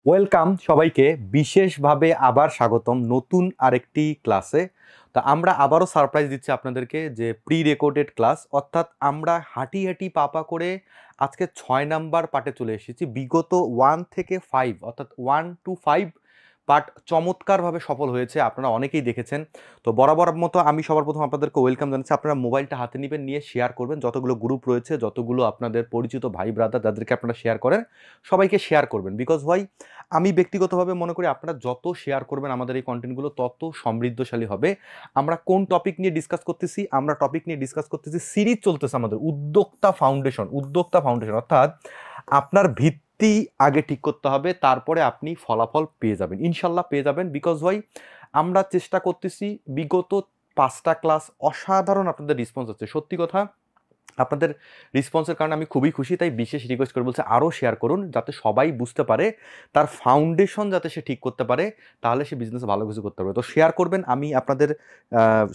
Welcome সবাইকে বিশেষভাবে আবার স্বাগতম নতুন আরেকটি ক্লাসে। তো আমরা আবারও সারপ্রাইজ দিচ্ছি আপনাদেরকে যে প্রি রেকর্ডেড ক্লাস, অর্থাৎ আমরা হাঁটি হাঁটি পাপা করে আজকে 6 নাম্বার পার্টে চলে এসেছি। বিগত 1 থেকে 5 অর্থাৎ 1 to 5 পার্ট চমৎকারভাবে সফল হয়েছে, আপনারা অনেকেই দেখেছেন। তো বরাবর মতো আমি সবার প্রথম আপনাদেরকে ওয়েলকাম জানাচ্ছি। আপনারা মোবাইলটা হাতে নেবেন, নিয়ে শেয়ার করবেন, যতগুলো গ্রুপ রয়েছে, যতগুলো আপনাদের পরিচিত ভাই ব্রাদার যাদেরকে আপনারা শেয়ার করেন সবাইকে শেয়ার করবেন। বিকজ ভাই আমি ব্যক্তিগতভাবে মনে করি আপনারা যত শেয়ার করবেন আমাদের এই কন্টেন্টগুলো তত সমৃদ্ধশালী হবে। আমরা কোন টপিক নিয়ে ডিসকাস করতেছি? আমরা টপিক নিয়ে ডিসকাস করতেছি, সিরিজ চলতেছে আমাদের উদ্যোক্তা ফাউন্ডেশন, অর্থাৎ আপনার ভিত্তি আগে ঠিক করতে হবে, তারপরে আপনি ফলাফল পেয়ে যাবেন, ইনশাল্লাহ পেয়ে যাবেন। বিকজ ভাই আমরা চেষ্টা করতেছি, বিগত 5টা ক্লাস অসাধারণ আপনাদের রেসপন্স আছে, সত্যি কথা। আপনাদের রেসপন্সের কারণে আমি খুবই খুশি, তাই বিশেষ রিকোয়েস্ট করে বলছে আরও শেয়ার করুন, যাতে সবাই বুঝতে পারে তার ফাউন্ডেশন যাতে সে ঠিক করতে পারে, তাহলে সে বিজনেসে ভালো কিছু করতে পারবে। তো শেয়ার করবেন। আমি আপনাদের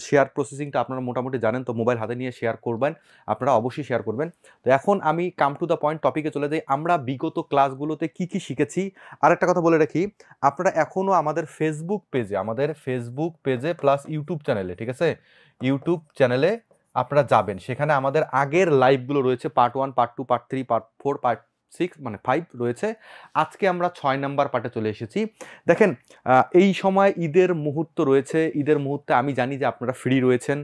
শেয়ার প্রসেসিংটা আপনারা মোটামুটি জানেন, তো মোবাইল হাতে নিয়ে শেয়ার করবেন, আপনারা অবশ্যই শেয়ার করবেন। তো এখন আমি কাম টু দ্য পয়েন্ট টপিকে চলে যাই। আমরা বিগত ক্লাসগুলোতে কি কি শিখেছি আরেকটা কথা বলে রাখি, আপনারা এখনও আমাদের ফেসবুক পেজে প্লাস ইউটিউব চ্যানেলে, ঠিক আছে, ইউটিউব চ্যানেলে আপনারা যাবেন, সেখানে আমাদের আগের লাইভগুলো রয়েছে, part 1, part 2, part 3, part 4, part 6 মানে 5 রয়েছে। আজকে আমরা 6 নাম্বার পার্টে চলে এসেছি। দেখেন, এই সময় ঈদের মুহূর্ত রয়েছে, ঈদের মুহূর্তে আমি জানি যে আপনারা ফ্রি রয়েছেন,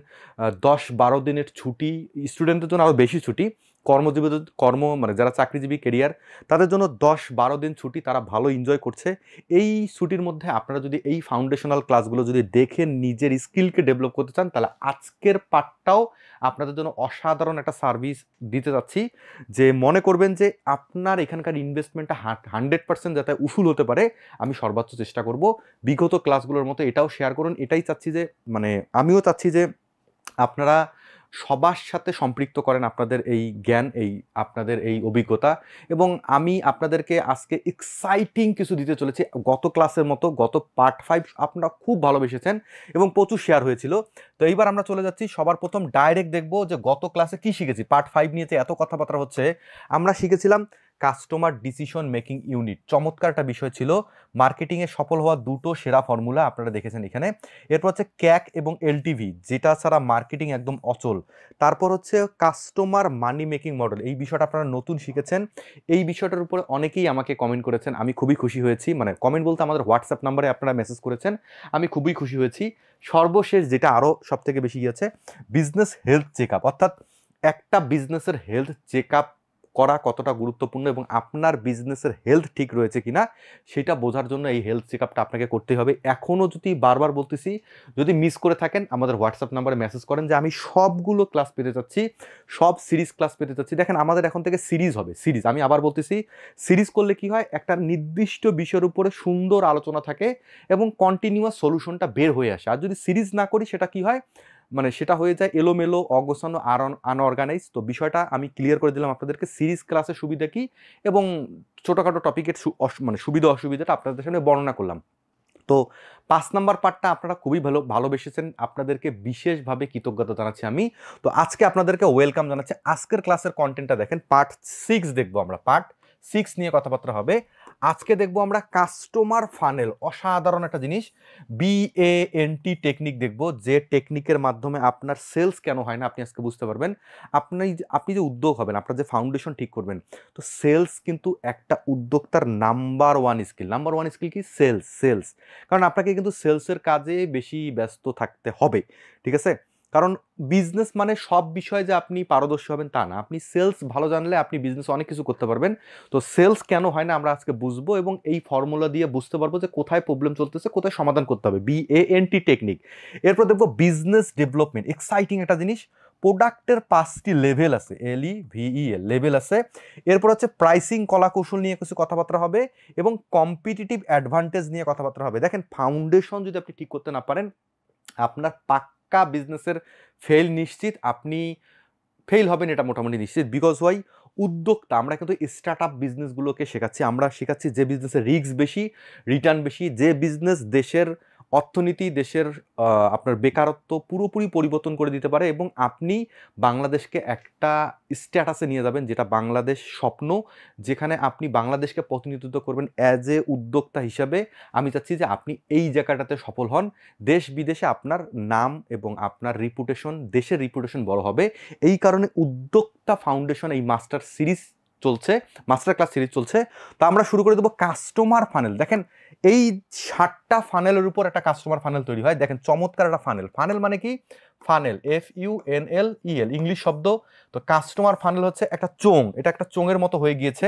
10-12 দিনের ছুটি, স্টুডেন্টদের জন্য আরও বেশি ছুটি, মানে যারা চাকরিজীবী কেরিয়ার তাদের জন্য 10-12 দিন ছুটি, তারা ভালো এনজয় করছে। এই ছুটির মধ্যে আপনারা যদি এই ফাউন্ডেশনাল ক্লাসগুলো যদি দেখে নিজের স্কিলকে ডেভেলপ করতে চান, তাহলে আজকের পার্টটাও আপনাদের জন্য অসাধারণ একটা সার্ভিস দিতে যাচ্ছি, যে মনে করবেন যে আপনার এখানকার ইনভেস্টমেন্টটা 100% যাতে উসুল হতে পারে, আমি সর্বোচ্চ চেষ্টা করব। বিগত ক্লাসগুলোর মতো এটাও শেয়ার করুন। এটাই চাচ্ছি যে, মানে আমিও চাচ্ছি যে আপনারা সবার সাথে সম্পৃক্ত করেন আপনাদের এই জ্ঞান, আপনাদের এই অভিজ্ঞতা। এবং আমি আপনাদেরকে আজকে এক্সাইটিং কিছু দিতে চলেছি। গত ক্লাসের মতো গত পার্ট 5 আপনারা খুব ভালোবেসেছেন এবং প্রচুর শেয়ার হয়েছিল। তো এইবার আমরা চলে যাচ্ছি, সবার প্রথম ডাইরেক্ট দেখব যে গত ক্লাসে কি শিখেছি। পার্ট 5 নিয়ে যে এত কথাবার্তা হচ্ছে, আমরা শিখেছিলাম কাস্টমার ডিসিশন মেকিং ইউনিট, চমৎকার একটা বিষয় ছিল। মার্কেটিংয়ে সফল হওয়ার 2টো সেরা ফর্মুলা আপনারা দেখেছেন এখানে। এরপর হচ্ছে ক্যাক এবং এলটিভি, যেটা ছাড়া মার্কেটিং একদম অচল। তারপর হচ্ছে কাস্টমার মানি মেকিং মডেল, এই বিষয়টা আপনারা নতুন শিখেছেন। এই বিষয়টার উপরে অনেকেই আমাকে কমেন্ট করেছেন, আমি খুবই খুশি হয়েছি। মানে কমেন্ট বলতে আমাদের হোয়াটসঅ্যাপ নাম্বারে আপনারা মেসেজ করেছেন, আমি খুবই খুশি হয়েছি। সর্বশেষ যেটা আরও সব থেকে বেশি গিয়েছে, বিজনেস হেলথ চেক আপ, অর্থাৎ একটা বিজনেসের হেলথ চেক আপ করা কতটা গুরুত্বপূর্ণ এবং আপনার বিজনেসের হেলথ ঠিক রয়েছে কিনা সেটা বোঝার জন্য এই হেলথ চেক আপটা আপনাকে করতে হবে। এখনও যদি বারবার বলতেছি, যদি মিস করে থাকেন আমাদের হোয়াটসঅ্যাপ নাম্বারে মেসেজ করেন যে আমি সবগুলো ক্লাস পেতে চাচ্ছি, সব সিরিজ ক্লাস পেতে চাচ্ছি। দেখেন, আমাদের এখন থেকে সিরিজ হবে, সিরিজ। আমি আবার বলতেছি, সিরিজ করলে কি হয়, একটা নির্দিষ্ট বিষয়ের উপরে সুন্দর আলোচনা থাকে এবং কন্টিনিউয়াস সলিউশনটা বের হয়ে আসে। আর যদি সিরিজ না করি সেটা কি হয়, মানে সেটা হয়ে যায় এলোমেলো, অগোছানো, আর আনঅর্গানাইজ। তো বিষয়টা আমি ক্লিয়ার করে দিলাম আপনাদেরকে, সিরিজ ক্লাসের সুবিধা কি এবং ছোটোখাটো টপিকের মানে সুবিধা অসুবিধাটা আপনাদের সামনে বর্ণনা করলাম। তো 5 নাম্বার পার্টটা আপনারা খুবই ভালোবেসেছেন, আপনাদেরকে বিশেষভাবে কৃতজ্ঞতা জানাচ্ছি আমি। তো আজকে আপনাদেরকে ওয়েলকাম জানাচ্ছি। আজকের ক্লাসের কন্টেন্টটা দেখেন, পার্ট 6 দেখবো আমরা, পার্ট 6 নিয়ে কথাবার্তা হবে। আজকে দেখবো আমরা কাস্টমার ফানেল, অসাধারণ একটা জিনিস, BANT টেকনিক দেখবো, যে টেকনিকের মাধ্যমে আপনার সেলস কেন হয় না আপনি আজকে বুঝতে পারবেন। আপনি যে উদ্যোগ হবেন, আপনার যে ফাউন্ডেশন ঠিক করবেন, তো সেলস কিন্তু একটা উদ্যোক্তার নাম্বার ওয়ান স্কিল কি? সেলস। কারণ আপনাকে কিন্তু সেলসের কাজে বেশি ব্যস্ত থাকতে হবে, ঠিক আছে? কারণ বিজনেস মানে সব বিষয়ে যে আপনি পারদর্শী হবেন তা না, আপনি সেলস ভালো জানলে আপনি বিজনেসে অনেক কিছু করতে পারবেন। তো সেলস কেন হয় না আমরা আজকে বুঝবো এবং এই ফর্মুলা দিয়ে বুঝতে পারবো যে কোথায় প্রবলেম চলতেছে, কোথায় সমাধান করতে হবে, BANT টেকনিক। এরপর দেখবো বিজনেস ডেভেলপমেন্ট, এক্সাইটিং একটা জিনিস। প্রোডাক্টের 5টি লেভেল আছে, LEVEL লেভেল আছে। এরপর হচ্ছে প্রাইসিং কলাকৌশল নিয়ে কিছু কথাবার্তা হবে এবং কম্পিটিটিভ অ্যাডভান্টেজ নিয়ে কথাবার্তা হবে। দেখেন, ফাউন্ডেশন যদি আপনি ঠিক করতে না পারেন, আপনার পাক্কা বিজনেসের ফেল নিশ্চিত, আপনি ফেল হবেন এটা মোটামুটি নিশ্চিত। বিকজ ওয়াই, উদ্যোক্তা আমরা কিন্তু স্টার্ট আপ বিজনেসগুলোকে শেখাচ্ছি, আমরা শেখাচ্ছি যে বিজনেসের রিস্ক বেশি, রিটার্ন বেশি, যে বিজনেস দেশের অর্থনীতি, দেশের আপনার বেকারত্ব পুরোপুরি পরিবর্তন করে দিতে পারে এবং আপনি বাংলাদেশকে একটা স্ট্যাটাসে নিয়ে যাবেন যেটা বাংলাদেশ স্বপ্ন, যেখানে আপনি বাংলাদেশকে প্রতিনিধিত্ব করবেন অ্যাজ এ উদ্যোক্তা হিসাবে। আমি চাচ্ছি যে আপনি এই জায়গাটাতে সফল হন, দেশ বিদেশে আপনার নাম এবং আপনার রিপুটেশন, দেশের রিপুটেশন বড় হবে। এই কারণে উদ্যোক্তা ফাউন্ডেশন এই মাস্টার সিরিজ চলছে, মাস্টার ক্লাস সিরিজ চলছে। তো আমরা শুরু করে দেবো কাস্টমার ফানেল। দেখেন এই 7টা ফানেলের উপর একটা কাস্টমার ফানেল তৈরি হয়। দেখেন চমৎকার একটা ফানেল। ফানেল মানে কি? ফানেল, FUNLEL, ইংলিশ শব্দ। তো কাস্টমার ফানেল হচ্ছে একটা চোঙ, এটা একটা চোঙের মতো হয়ে গিয়েছে।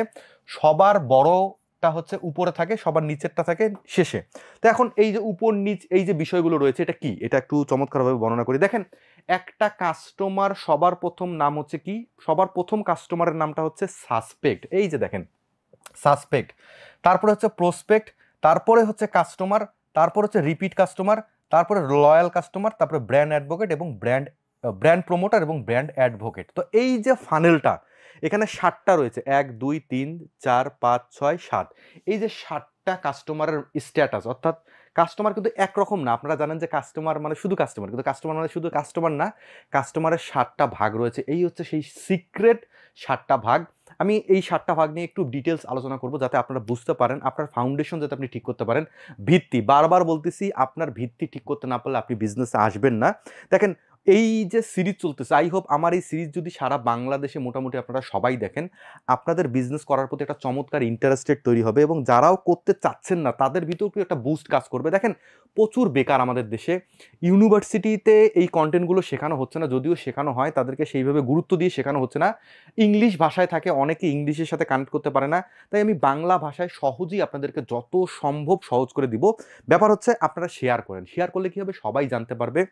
সবার বড়টা হচ্ছে উপরে থাকে, সবার নিচেরটা থাকে শেষে। তো এখন এই যে উপর নিচ এই যে বিষয়গুলো রয়েছে, এটা কি? এটা একটু চমৎকারভাবে বর্ণনা করি। দেখেন একটা কাস্টমার সবার প্রথম নাম হচ্ছে কি? সবার প্রথম কাস্টমারের নামটা হচ্ছে সাসপেক্ট। এই যে দেখেন সাসপেক্ট, তারপরে হচ্ছে প্রসপেক্ট, তারপরে হচ্ছে কাস্টমার, তারপর হচ্ছে রিপিট কাস্টমার, তারপরে লয়াল কাস্টমার, তারপরে ব্র্যান্ড অ্যাডভোকেট এবং ব্র্যান্ড প্রমোটার এবং ব্র্যান্ড অ্যাডভোকেট। তো এই যে ফানেলটা এখানে 7টা রয়েছে, 1 2 3 4 5 6 7। এই যে 7টা কাস্টমারের স্ট্যাটাস, অর্থাৎ কাস্টমার কিন্তু একরকম না। আপনারা জানেন যে কাস্টমার মানে শুধু কাস্টমার, কিন্তু কাস্টমার মানে শুধু কাস্টমার না, কাস্টমারের 7টা ভাগ রয়েছে। এই হচ্ছে সেই সিক্রেট 7টা ভাগ। আমি এই 7টা ভাগ নিয়ে একটু ডিটেলস আলোচনা করব যাতে আপনারা বুঝতে পারেন, আপনার ফাউন্ডেশন যাতে আপনি ঠিক করতে পারেন। ভিত্তি, বারবার বলতেছি, আপনার ভিত্তি ঠিক করতে না পারলে আপনি বিজনেসে আসবেন না। দেখেন এই যে সিরিজ চলতেছে, আই হোপ আমার এই সিরিজ যদি সারা বাংলাদেশে মোটামুটি আপনারা সবাই দেখেন, আপনাদের বিজনেস করার প্রতি একটা চমৎকার ইন্টারেস্টেড তৈরি হবে এবং যারাও করতে চাচ্ছেন না তাদের ভিতরেও একটা বুস্ট কাজ করবে। দেখেন প্রচুর বেকার আমাদের দেশে, ইউনিভার্সিটিতে এই কন্টেন্টগুলো শেখানো হচ্ছে না, যদিও শেখানো হয় তাদেরকে সেইভাবে গুরুত্ব দিয়ে শেখানো হচ্ছে না। ইংলিশ ভাষায় থাকে, অনেকে ইংলিশের সাথে কানেক্ট করতে পারে না, তাই আমি বাংলা ভাষায় সহজেই আপনাদেরকে যত সম্ভব সহজ করে দিব। ব্যাপার হচ্ছে আপনারা শেয়ার করেন, শেয়ার করলে কি হবে, সবাই জানতে পারবে।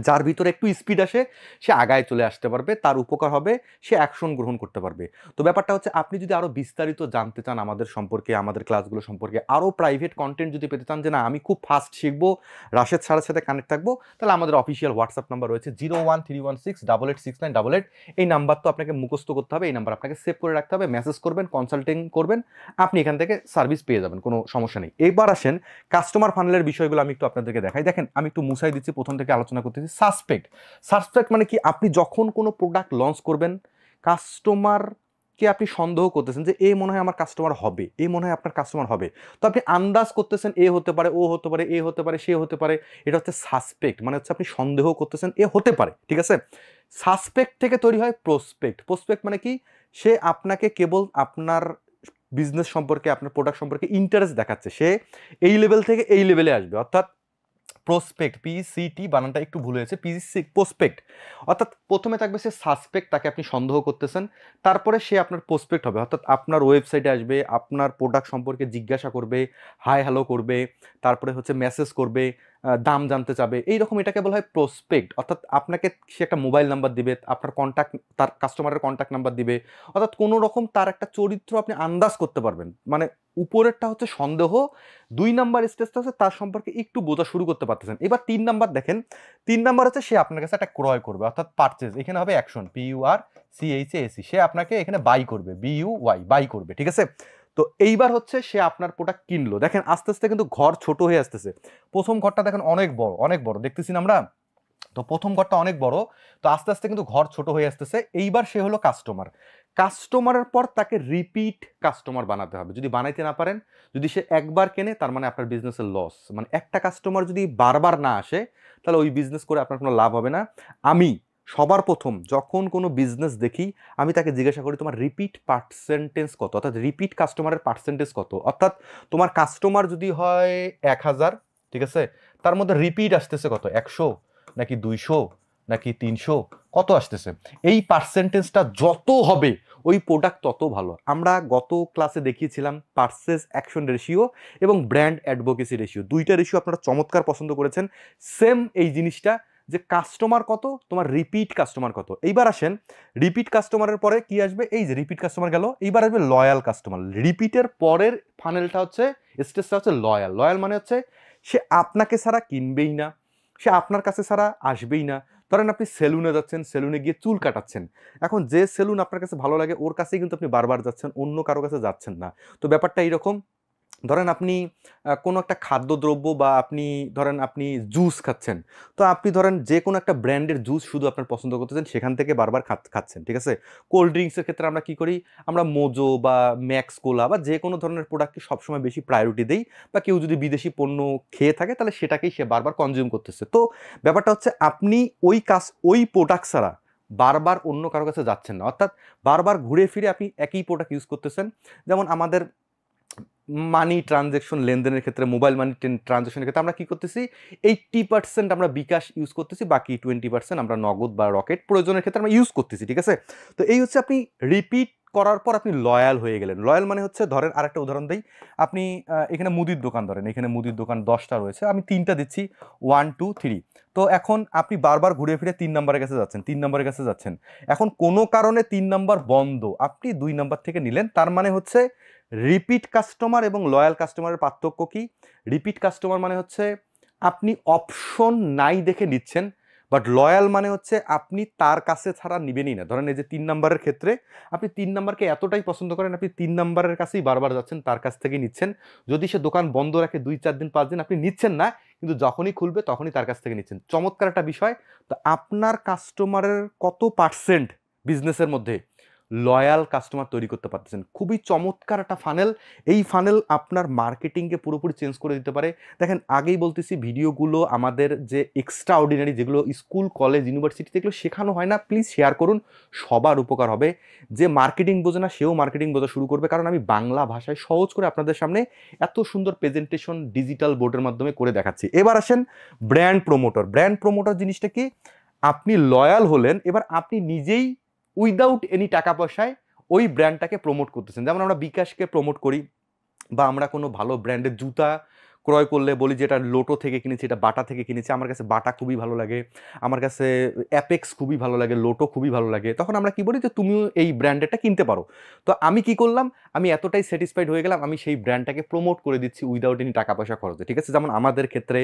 যার ভিতরে একটু স্পিড আসে সে আগায় চলে আসতে পারবে, তার উপকার হবে, সে অ্যাকশন গ্রহণ করতে পারবে। তো ব্যাপারটা হচ্ছে আপনি যদি আরও বিস্তারিত জানতে চান আমাদের সম্পর্কে, আমাদের ক্লাসগুলো সম্পর্কে, আরও প্রাইভেট কন্টেন্ট যদি পেতে চান যে না আমি খুব ফাস্ট শিখবো, রাশেদ স্যারের সাথে কানেক্ট থাকবো, তাহলে আমাদের অফিসিয়াল হোয়াটসঅ্যাপ নাম্বার রয়েছে 01316886988। এই নাম্বার তো আপনাকে মুখস্থ করতে হবে, এই নাম্বার আপনাকে সেভ করে রাখতে হবে, মেসেজ করবেন, কনসাল্টিং করবেন, আপনি এখান থেকে সার্ভিস পেয়ে যাবেন, কোনো সমস্যা নেই। এবার আসেন কাস্টমার ফানেলের বিষয়গুলো আমি একটু আপনাদেরকে দেখাই। দেখেন আমি একটু মুছাই দিচ্ছি, প্রথম থেকে আলোচনা করতেছি। সাসপেক্ট, সাসপেক্ট মানে কি? আপনি যখন কোনো প্রোডাক্ট লঞ্চ করবেন, কাস্টমারকে আপনি সন্দেহ করতেছেন যে এ মনে হয় আমার কাস্টমার হবে, এ মনে হয় আপনার কাস্টমার হবে। তো আপনি আন্দাজ করতেছেন এ হতে পারে, ও হতে পারে, এ হতে পারে, সে হতে পারে। এটা হচ্ছে সাসপেক্ট, মানে হচ্ছে আপনি সন্দেহ করতেছেন এ হতে পারে, ঠিক আছে? সাসপেক্ট থেকে তৈরি হয় প্রসপেক্ট। প্রসপেক্ট মানে কি? সে আপনাকে কেবল আপনার বিজনেস সম্পর্কে, আপনার প্রোডাক্ট সম্পর্কে ইন্টারেস্ট দেখাচ্ছে, সে এই লেভেল থেকে এই লেভেলে আসবে। অর্থাৎ প্রসপেক্ট, PCT বানানটা একটু ভুল হয়েছে, প্রসপেক্ট। অর্থাৎ প্রথমে থাকবে সে সাসপেক্ট, তাকে আপনি সন্দেহ করতেছেন, তারপরে সে আপনার প্রসপেক্ট হবে, অর্থাৎ আপনার ওয়েবসাইটে আসবে, আপনার প্রোডাক্ট সম্পর্কে জিজ্ঞাসা করবে, হাই হ্যালো করবে, তারপরে হচ্ছে মেসেজ করবে, দাম জানতে চাবে, এইরকম। এটাকে বলা হয় প্রসপেক্ট। অর্থাৎ আপনাকে সে একটা মোবাইল নাম্বার দিবে, আপনার কন্ট্যাক্ট, তার কাস্টমারের কন্ট্যাক্ট নাম্বার দিবে, অর্থাৎ কোনো রকম তার একটা চরিত্র আপনি আন্দাজ করতে পারবেন। মানে উপরেরটা হচ্ছে সন্দেহ, 2 নাম্বার স্টেজটা হচ্ছে তার সম্পর্কে একটু বোঝা শুরু করতে পারতেছেন। এবার 3 নাম্বার দেখেন, 3 নাম্বার হচ্ছে সে আপনার কাছে একটা ক্রয় করবে, অর্থাৎ পারচেজ। এখানে হবে অ্যাকশন, PURCHASE, সে আপনাকে এখানে বাই করবে, BUY, বাই করবে, ঠিক আছে? তো এইবার হচ্ছে সে আপনার প্রোডাক্ট কিনলো। দেখেন আস্তে আস্তে কিন্তু ঘর ছোট হয়ে আসতেছে। প্রথম ঘরটা দেখেন অনেক বড়, অনেক বড় দেখতেছি না আমরা? তো প্রথম ঘরটা অনেক বড়, তো আস্তে আস্তে কিন্তু ঘর ছোট হয়ে আসতেছে। এইবার সে হলো কাস্টমার। কাস্টমারের পর তাকে রিপিট কাস্টমার বানাতে হবে। যদি বানাইতে না পারেন, যদি সে একবার কেনে, তার মানে আপনার বিজনেসের লস। মানে একটা কাস্টমার যদি বারবার না আসে, তাহলে ওই বিজনেস করে আপনার কোনো লাভ হবে না। আমি সবার প্রথম যখন কোনো বিজনেস দেখি, আমি তাকে জিজ্ঞাসা করি তোমার রিপিট পার্সেন্টেজ কত, অর্থাৎ রিপিট কাস্টমারের পার্সেন্টেজ কত। অর্থাৎ তোমার কাস্টমার যদি হয় 1000, ঠিক আছে, তার মধ্যে রিপিট আসতেছে কত, 100 নাকি 200 নাকি 300, কত আসতেছে? এই পার্সেন্টেজটা যত হবে ওই প্রোডাক্ট তত ভালো। আমরা গত ক্লাসে দেখিয়েছিলাম পারচেজ অ্যাকশন রেশিও এবং ব্র্যান্ড অ্যাডভোকেসি রেশিও, দুইটা রেশিও আপনারা চমৎকার পছন্দ করেছেন। সেম এই জিনিসটা, যে কাস্টমার কত, তোমার রিপিট কাস্টমার কত। এইবার আসেন রিপিট কাস্টমারের পরে কি আসবে? এই যে রিপিট কাস্টমার গেল, এইবার আসবে লয়াল কাস্টমার। রিপিটের পরের ফানেলটা হচ্ছে, স্টেজটা হচ্ছে লয়াল। লয়াল মানে হচ্ছে সে আপনাকে ছাড়া কিনবেই না, সে আপনার কাছে ছাড়া আসবেই না। ধরেন আপনি সেলুনে যাচ্ছেন, সেলুনে গিয়ে চুল কাটাচ্ছেন, এখন যে সেলুন আপনার কাছে ভালো লাগে ওর কাছেই কিন্তু আপনি বারবার যাচ্ছেন, অন্য কারো কাছে যাচ্ছেন না। তো ব্যাপারটা এইরকম, ধরেন আপনি কোনো একটা খাদ্যদ্রব্য বা আপনি ধরেন আপনি জুস খাচ্ছেন, তো আপনি ধরেন যে কোনো একটা ব্র্যান্ডের জুস শুধু আপনার পছন্দ করতেছেন, সেখান থেকে বারবার খাচ্ছেন, ঠিক আছে? কোল্ড ড্রিঙ্কসের ক্ষেত্রে আমরা কি করি, আমরা মোজো বা ম্যাক্স কোলা বা যে কোনো ধরনের প্রোডাক্টকে সবসময় বেশি প্রায়োরিটি দেই, বা কেউ যদি বিদেশি পণ্য খেয়ে থাকে তাহলে সেটাকেই সে বারবার কনজিউম করতেছে। তো ব্যাপারটা হচ্ছে আপনি ওই প্রোডাক্ট ছাড়া বারবার অন্য কারো কাছে যাচ্ছেন না, অর্থাৎ বারবার ঘুরে ফিরে আপনি একই প্রোডাক্ট ইউজ করতেছেন। যেমন আমাদের মানি ট্রানজ্যাকশন লেনদেনের ক্ষেত্রে, মোবাইল মানি ট্রানজ্যাকশনের ক্ষেত্রে আমরা কি করতেছি, 80% আমরা বিকাশ ইউজ করতেছি, বাকি 20% আমরা নগদ বা রকেট প্রয়োজনের ক্ষেত্রে আমরা ইউজ করতেছি, ঠিক আছে? তো এই হচ্ছে আপনি রিপিট করার পর আপনি লয়াল হয়ে গেলেন। লয়াল মানে হচ্ছে, ধরেন আরেকটা উদাহরণ দেই, আপনি এখানে মুদির দোকান ধরেন, এখানে মুদির দোকান 10টা রয়েছে, আমি 3টা দিচ্ছি, 1 2 3। তো এখন আপনি বারবার ঘুরে ফিরে 3 নম্বরের কাছে যাচ্ছেন, 3 নম্বরের কাছে যাচ্ছেন। এখন কোনো কারণে 3 নাম্বার বন্ধ, আপনি 2 নাম্বার থেকে নিলেন। তার মানে হচ্ছে রিপিট কাস্টমার এবং লয়াল কাস্টমারের পার্থক্য কি? রিপিট কাস্টমার মানে হচ্ছে আপনি অপশন নাই দেখে নিচ্ছেন, বাট লয়াল মানে হচ্ছে আপনি তার কাছে ছাড়া নিবেনই না। ধরেন এই যে 3 নাম্বারের ক্ষেত্রে আপনি 3 নাম্বারকে এতটাই পছন্দ করেন, আপনি 3 নাম্বারের কাছেই বারবার যাচ্ছেন, তার কাছ থেকেই নিচ্ছেন। যদি সে দোকান বন্ধ রাখে 2 4 দিন 5 দিন, আপনি নিচ্ছেন না, কিন্তু যখনই খুলবে তখনই তার কাছ থেকে নিচ্ছেন। চমৎকার একটা বিষয়। তো আপনার কাস্টমারের কত পার্সেন্ট বিজনেসের মধ্যে লয়াল কাস্টমার তৈরি করতে পারতেছেন? খুবই চমৎকার একটা ফানেল। এই ফানেল আপনার মার্কেটিংকে পুরোপুরি চেঞ্জ করে দিতে পারে। দেখেন, আগেই বলতেছি, ভিডিওগুলো আমাদের যে এক্সট্রা অর্ডিনারি, যেগুলো স্কুল কলেজ ইউনিভার্সিটিতে এগুলো শেখানো হয় না, প্লিজ শেয়ার করুন, সবার উপকার হবে। যে মার্কেটিং বোঝে না সেও মার্কেটিং বোঝা শুরু করবে, কারণ আমি বাংলা ভাষায় সহজ করে আপনাদের সামনে এত সুন্দর প্রেজেন্টেশন ডিজিটাল বোর্ডের মাধ্যমে করে দেখাচ্ছি। এবার আসেন ব্র্যান্ড প্রমোটর। ব্র্যান্ড প্রমোটর জিনিসটা কি? আপনি লয়াল হলেন, এবার আপনি নিজেই উইদাউট এনি টাকা পয়সায় ওই ব্র্যান্ডটাকে প্রমোট করতেছেন। যেমন আমরা বিকাশকে প্রমোট করি, বা আমরা কোনো ভালো ব্র্যান্ডের জুতা ক্রয় করলে বলি যে এটা লোটো থেকে কিনেছি, এটা বাটা থেকে কিনেছি, আমার কাছে বাটা খুবই ভালো লাগে, আমার কাছে অ্যাপেক্স খুবই ভালো লাগে, লোটো খুবই ভালো লাগে। তখন আমরা কি বলি যে তুমিও এই ব্র্যান্ডেরটা কিনতে পারো। তো আমি কি করলাম, আমি এতটাই স্যাটিসফাইড হয়ে গেলাম, আমি সেই ব্র্যান্ডটাকে প্রমোট করে দিচ্ছি উইদাউট এনি টাকা পয়সা খরচে, ঠিক আছে? যেমন আমাদের ক্ষেত্রে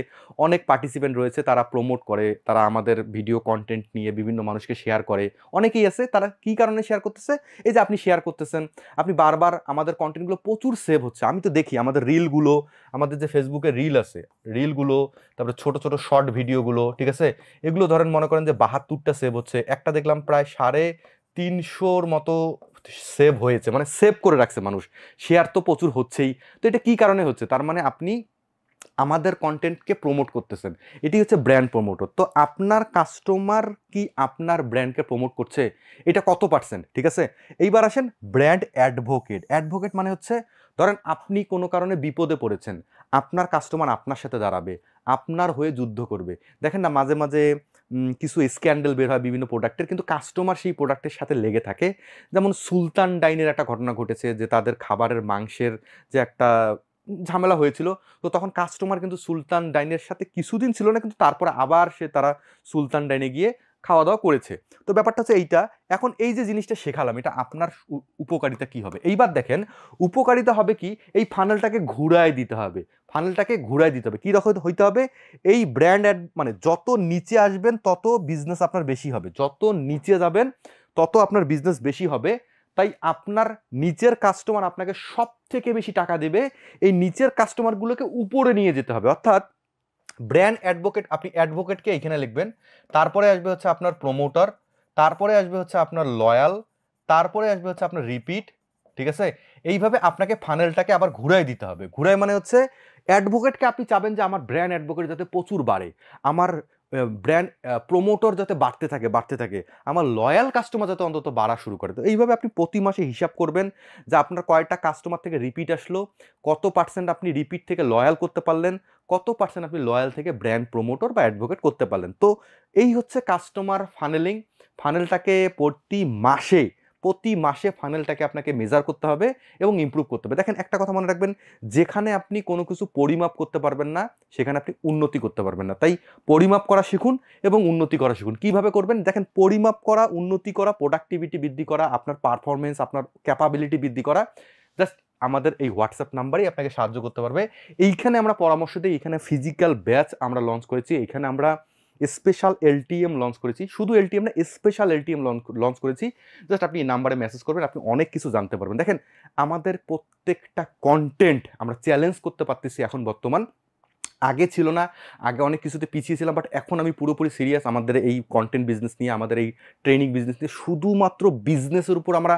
অনেক পার্টিসিপেন্ট রয়েছে, তারা প্রমোট করে, তারা আমাদের ভিডিও কন্টেন্ট নিয়ে বিভিন্ন মানুষকে শেয়ার করে। অনেকেই আছে, তারা কি কারণে শেয়ার করতেছে? এই যে আপনি শেয়ার করতেছেন, আপনি বারবার, আমাদের কন্টেন্টগুলো প্রচুর সেভ হচ্ছে। আমি তো দেখি আমাদের রিলগুলো, আমাদের যে ফেসবুকে রিল আছে, রিলগুলো, তারপরে ছোট ছোট শর্ট ভিডিওগুলো, ঠিক আছে, এগুলো ধরেন মনে করেন যে 72টা সেভ হচ্ছে। একটা দেখলাম প্রায় 350-র মতো সেভ হয়েছে, মানে সেভ করে রাখছে মানুষ। শেয়ার তো প্রচুর হচ্ছেই। তো এটা কি কারণে হচ্ছে? তার মানে আপনি আমাদের কন্টেন্টকে প্রমোট করতেছেন। এটি হচ্ছে ব্র্যান্ড প্রমোটর। তো আপনার কাস্টমার কি আপনার ব্র্যান্ডকে প্রমোট করছে? এটা কত পার্সেন্ট, ঠিক আছে? এইবার আসেন ব্র্যান্ড অ্যাডভোকেট। অ্যাডভোকেট মানে হচ্ছে, ধরেন আপনি কোনো কারণে বিপদে পড়েছেন, আপনার কাস্টমার আপনার সাথে দাঁড়াবে, আপনার হয়ে যুদ্ধ করবে। দেখেন না, মাঝে মাঝে কিছু স্ক্যান্ডেল বের হয় বিভিন্ন প্রোডাক্টের, কিন্তু কাস্টমার সেই প্রোডাক্টের সাথে লেগে থাকে। যেমন সুলতান ডাইনের একটা ঘটনা ঘটেছে, যে তাদের খাবারের মাংসের যে একটা ঝামেলা হয়েছিল। তো তখন কাস্টমার কিন্তু সুলতান ডাইনের সাথে কিছুদিন ছিল না, কিন্তু তারপরে আবার তারা সুলতান ডাইনে গিয়ে খাওয়া দাওয়া করেছে। তো ব্যাপারটা হচ্ছে এইটা। এখন এই যে জিনিসটা শেখালাম, এটা আপনার উপকারিতা কি হবে? এইবার দেখেন, উপকারিতা হবে কি, এই ফানেলটাকে ঘুরায় দিতে হবে। ফানেলটাকে ঘুরায় দিতে হবে, কি রকম হইতে হবে? এই ব্র্যান্ড অ্যাড মানে যত নিচে আসবেন তত বিজনেস আপনার বেশি হবে, যত নিচে যাবেন তত আপনার বিজনেস বেশি হবে। তাই আপনার নিচের কাস্টমার আপনাকে সব থেকে বেশি টাকা দেবে, এই নিচের কাস্টমারগুলোকে উপরে নিয়ে যেতে হবে। অর্থাৎ ব্র্যান্ড অ্যাডভোকেট, আপনি অ্যাডভোকেটকে এখানে লিখবেন, তারপরে আসবে হচ্ছে আপনার প্রমোটার, তারপরে আসবে হচ্ছে আপনার লয়াল, তারপরে আসবে হচ্ছে আপনার রিপিট, ঠিক আছে? এইভাবে আপনাকে ফানেলটাকে আবার ঘুরাই দিতে হবে। ঘুরাই মানে হচ্ছে, অ্যাডভোকেটকে আপনি চাবেন যে আমার ব্র্যান্ড অ্যাডভোকেট যাতে প্রচুর বাড়ে, আমার ব্র্যান্ড প্রমোটর যাতে বাড়তে থাকে বাড়তে থাকে, আমার লয়াল কাস্টমার যাতে অন্তত বাড়া শুরু করে। তো এইভাবে আপনি প্রতি মাসে হিসাব করবেন যে আপনার কয়টা কাস্টমার থেকে রিপিট আসলো, কত পার্সেন্ট আপনি রিপিট থেকে লয়াল করতে পারলেন, কত পার্সেন্ট আপনি লয়াল থেকে ব্র্যান্ড প্রমোটর বা অ্যাডভোকেট করতে পারলেন। তো এই হচ্ছে কাস্টমার ফানেলিং। ফানেলটাকে প্রতি মাসে ফানেলটাকে আপনাকে মেজার করতে হবে এবং ইমপ্রুভ করতে হবে। দেখেন, একটা কথা মনে রাখবেন, যেখানে আপনি কোনো কিছু পরিমাপ করতে পারবেন না, সেখানে আপনি উন্নতি করতে পারবেন না। তাই পরিমাপ করা শিখুন এবং উন্নতি করা শিখুন। কিভাবে করবেন? দেখেন, পরিমাপ করা, উন্নতি করা, প্রোডাক্টিভিটি বৃদ্ধি করা, আপনার পারফরমেন্স, আপনার ক্যাপাবিলিটি বৃদ্ধি করা, জাস্ট আমাদের এই হোয়াটসঅ্যাপ নাম্বারই আপনাকে সাহায্য করতে পারবে। এইখানে আমরা পরামর্শ দিই, এইখানে ফিজিক্যাল ব্যাচ আমরা লঞ্চ করেছি, এইখানে আমরা স্পেশাল এলটিএম লঞ্চ করেছি, শুধু এলটিএম না, স্পেশাল এলটিএম লঞ্চ করেছি। জাস্ট আপনি এই নাম্বারে মেসেজ করবেন, আপনি অনেক কিছু জানতে পারবেন। দেখেন আমাদের প্রত্যেকটা কন্টেন্ট আমরা চ্যালেঞ্জ করতে পারতেছি এখন বর্তমান, আগে ছিল না, আগে অনেক কিছুতে পিছিয়ে ছিলাম, বাট এখন আমি পুরোপুরি সিরিয়াস আমাদের এই কন্টেন্ট বিজনেস নিয়ে, আমাদের এই ট্রেনিং বিজনেস নিয়ে, শুধুমাত্র বিজনেসের উপর আমরা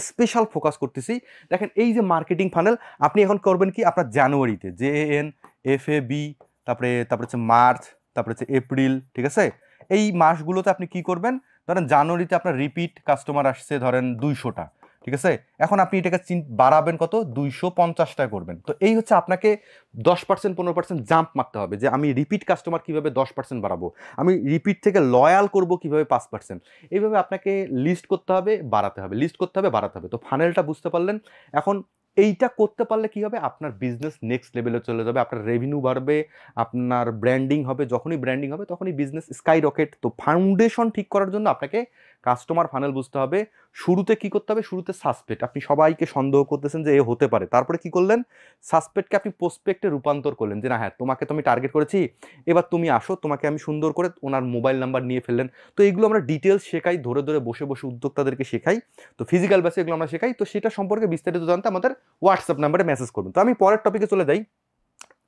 স্পেশাল ফোকাস করতেছি। দেখেন এই যে মার্কেটিং ফানেল, আপনি এখন করবেন কি, আপনার জানুয়ারিতে JANFAB, তারপরে হচ্ছে মার্চ, তারপরে হচ্ছে এপ্রিল, ঠিক আছে, এই মাসগুলোতে আপনি কি করবেন, ধরেন জানুয়ারিতে আপনার রিপিট কাস্টমার আসছে ধরেন 200টা, ঠিক আছে, এখন আপনি এটাকে বাড়াবেন কত, 250টা করবেন। তো এই হচ্ছে আপনাকে 10% 15% জাম্প মারতে হবে, যে আমি রিপিট কাস্টমার কিভাবে 10% বাড়াবো, আমি রিপিট থেকে লয়াল করব কিভাবে 5%, এইভাবে আপনাকে লিস্ট করতে হবে, বাড়াতে হবে, লিস্ট করতে হবে, বাড়াতে হবে। তো ফানেলটা বুঝতে পারলেন। এখন এইটা করতে পারলে কি হবে, আপনার বিজনেস নেক্সট লেভেলে চলে যাবে, আপনার রেভিনিউ বাড়বে, আপনার ব্র্যান্ডিং হবে, যখনই ব্র্যান্ডিং হবে তখনই বিজনেস স্কাই রকেট। তো ফাউন্ডেশন ঠিক করার জন্য আপনাকে কাস্টমার ফানেল বুঝতে হবে। শুরুতে কি করতে হবে, শুরুতে সাসপেক্ট, আপনি সবাইকে সন্দেহ করতেছেন যে এ হতে পারে, তারপরে কি করলেন, সাসপেক্টকে আপনি প্রসপেক্টে রূপান্তর করলেন, যে না হ্যাঁ তোমাকে তো আমি টার্গেট করেছি, এবার তুমি আসো, তোমাকে আমি সুন্দর করে ওনার মোবাইল নাম্বার নিয়ে ফেললেন। তো এইগুলো আমরা ডিটেলস শেখাই, ধরে ধরে বসে বসে উদ্যোক্তাদেরকে শেখাই, তো ফিজিক্যাল বেসে এগুলো আমরা শেখাই। তো সেটা সম্পর্কে বিস্তারিত জানতে আমাদের হোয়াটসঅ্যাপ নাম্বারে মেসেজ করবেন। তো আমি পরের টপিকে চলে যাই।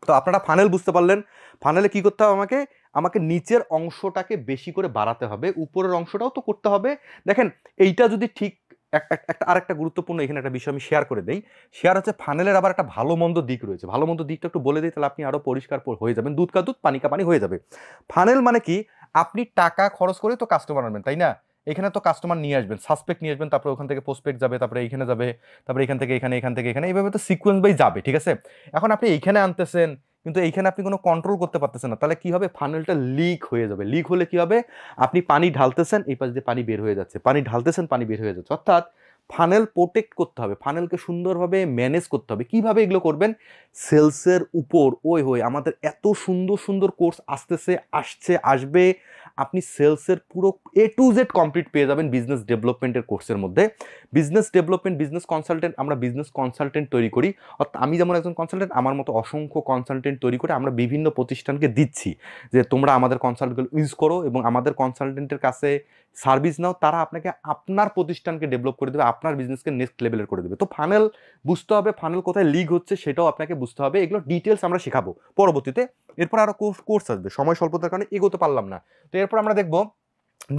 তো আপনারা ফানেল বুঝতে পারলেন, ফানেলে কি করতে হবে, আমাকে নিচের অংশটাকে বেশি করে বাড়াতে হবে, উপরের অংশটাও তো করতে হবে। দেখেন এইটা যদি ঠিক, একটা আরেকটা গুরুত্বপূর্ণ এখানে একটা বিষয় আমি শেয়ার করে দেই। শেয়ার হচ্ছে ফানেলের আবার একটা ভালো মন্দ দিক রয়েছে, ভালো মন্দ দিকটা একটু বলে দিই, তাহলে আপনি আরো পরিষ্কার হয়ে যাবেন, দুধ কা দুধ পানি কা পানি হয়ে যাবে। ফানেল মানে কি, আপনি টাকা খরচ করে তো কাস্টমার আনবেন, তাই না, এখানে তো কাস্টমার নিয়ে আসবেন, সাসপেক্ট নিয়ে আসবেন, তারপরে ওখান থেকে পোস্টপেক্ট যাবে, তারপরে এইখানে যাবে, তারপরে এখান থেকে এখানে, এখান থেকে এখানে, এইভাবে তো সিকোয়েন্স বাই যাবে, ঠিক আছে। এখন আপনি এইখানে আনতেছেন, কিন্তু এইখানে আপনি কোনো কন্ট্রোল করতে পারতেছেন না, তাহলে কি হবে, ফানেলটা লিক হয়ে যাবে। লিক হলে কি হবে, আপনি পানি ঢালতেছেন, এই পাশ দিয়ে পানি বের হয়ে যাচ্ছে, পানি ঢালতেছেন, পানি বের হয়ে যাচ্ছে। অর্থাৎ ফানেল প্রোটেক্ট করতে হবে, ফানেলকে সুন্দরভাবে ম্যানেজ করতে হবে। কিভাবে এগুলো করবেন, সেলসের উপর ওই আমাদের এত সুন্দর সুন্দর কোর্স আসছে আসবে, আপনি সেলসের পুরো A to Z কমপ্লিট পেয়ে যাবেন বিজনেস ডেভেলপমেন্টের কোর্সের মধ্যে। বিজনেস ডেভেলপমেন্ট, বিজনেস কনসালটেন্ট, আমরা বিজনেস কনসালটেন্ট তৈরি করি, অর্থাৎ আমি যেমন একজন কনসালটেন্ট, আমার মতো অসংখ্য কনসালটেন্ট তৈরি করে আমরা বিভিন্ন প্রতিষ্ঠানকে দিচ্ছি যে তোমরা আমাদের কনসালটেন্টগুলো ইউজ করো এবং আমাদের কনসালটেন্টের কাছে সার্ভিস নাও, তারা আপনাকে আপনার প্রতিষ্ঠানকে ডেভেলপ করে দেবে, আপনার বিজনেসকে নেক্সট লেভেলের করে দেবে। তো ফানেল বুঝতে হবে, ফানেল কোথায় লিক হচ্ছে সেটাও আপনাকে বুঝতে হবে, এগুলো ডিটেলস আমরা শেখাবো পরবর্তীতে। এরপর আরো কোর্স আসবে, সময় স্বল্পতার কারণে এগোতে পারলাম না। তো এরপর আমরা দেখবো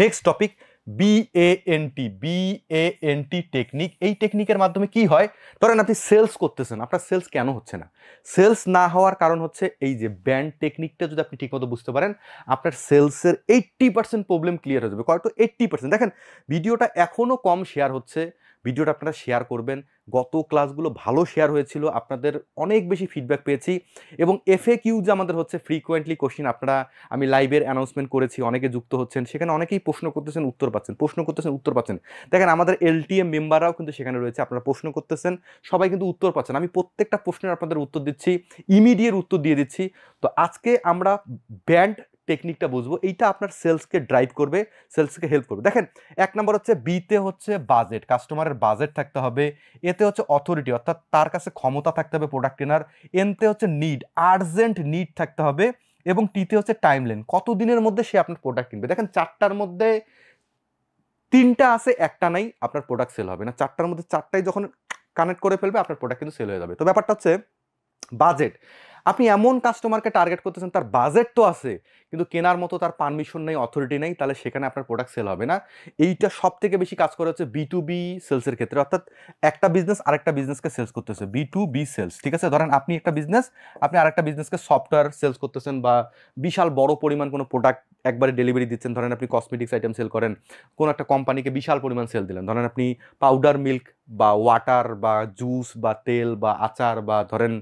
নেক্সট টপিক BANT টেকনিক। এই টেকনিকের মাধ্যমে কি হয়, ধরেন আপনি সেলস করতেছেন, আপনার সেলস কেন হচ্ছে না, সেলস না হওয়ার কারণ হচ্ছে এই যে ব্যান্ড টেকনিকটা যদি আপনি ঠিকমতো বুঝতে পারেন, আপনার সেলসের 80% প্রবলেম ক্লিয়ার হয়ে যাবে। কয়তো 80%। দেখেন ভিডিওটা এখনো কম শেয়ার হচ্ছে, ভিডিওটা আপনারা শেয়ার করবেন। গত ক্লাসগুলো ভালো শেয়ার হয়েছিল, আপনাদের অনেক বেশি ফিডব্যাক পেয়েছি, এবং FAQ যে আমাদের হচ্ছে ফ্রিকোয়েন্টলি কোশ্চেন, আপনারা আমি লাইভের অ্যানাউন্সমেন্ট করেছি, অনেকে যুক্ত হচ্ছেন, সেখানে অনেকেই প্রশ্ন করতেছেন, উত্তর পাচ্ছেন, প্রশ্ন করতেছেন, উত্তর পাচ্ছেন। দেখেন আমাদের LTM মেম্বাররাও কিন্তু সেখানে রয়েছে, আপনারা প্রশ্ন করতেছেন, সবাই কিন্তু উত্তর পাচ্ছেন, আমি প্রত্যেকটা প্রশ্নের আপনাদের উত্তর দিচ্ছি, ইমিডিয়েট উত্তর দিয়ে দিচ্ছি। তো আজকে আমরা ব্যান্ড টেকনিকটা বুঝবো, এইটা আপনার সেলসকে ড্রাইভ করবে, সেলসকে হেল্প করবে। দেখেন 1 নম্বর হচ্ছে বিতে হচ্ছে বাজেট, কাস্টমারের বাজেট থাকতে হবে। এতে হচ্ছে অথরিটি, অর্থাৎ তার কাছে ক্ষমতা থাকতে হবে প্রোডাক্ট কেনার। এনতে হচ্ছে নিড, আর্জেন্ট নিড থাকতে হবে। এবং টিতে হচ্ছে টাইমলাইন, কতদিনের মধ্যে সে আপনার প্রোডাক্ট কিনবে। দেখেন 4টার মধ্যে 3টা আছে, একটা নাই, আপনার প্রোডাক্ট সেল হবে না। 4টার মধ্যে 4টাই যখন কানেক্ট করে ফেলবে, আপনার প্রোডাক্ট কিন্তু সেল হয়ে যাবে। তো ব্যাপারটা হচ্ছে বাজেট, আপনি এমন কাস্টমারকে টার্গেট করতেছেন, তার বাজেট তো আছে কিন্তু কেনার মতো তার পারমিশন নেই, অথরিটি নেই, তাহলে সেখানে আপনার প্রোডাক্ট সেল হবে না। এইটা সব থেকে বেশি কাজ করে হচ্ছে B2B সেলসের ক্ষেত্রে, অর্থাৎ একটা বিজনেস আরেকটা বিজনেসকে সেলস করতেছে, B2B সেলস, ঠিক আছে। ধরেন আপনি একটা বিজনেস, আপনি আরেকটা বিজনেসকে সফটওয়্যার সেলস করতেছেন, বা বিশাল বড় পরিমাণ কোনো প্রোডাক্ট একবারে ডেলিভারি দিচ্ছেন, ধরেন আপনি কসমেটিক্স আইটেম সেল করেন, কোনো একটা কোম্পানিকে বিশাল পরিমাণ সেল দিলেন, ধরেন আপনি পাউডার মিল্ক বা ওয়াটার বা জুস বা তেল বা আচার বা ধরেন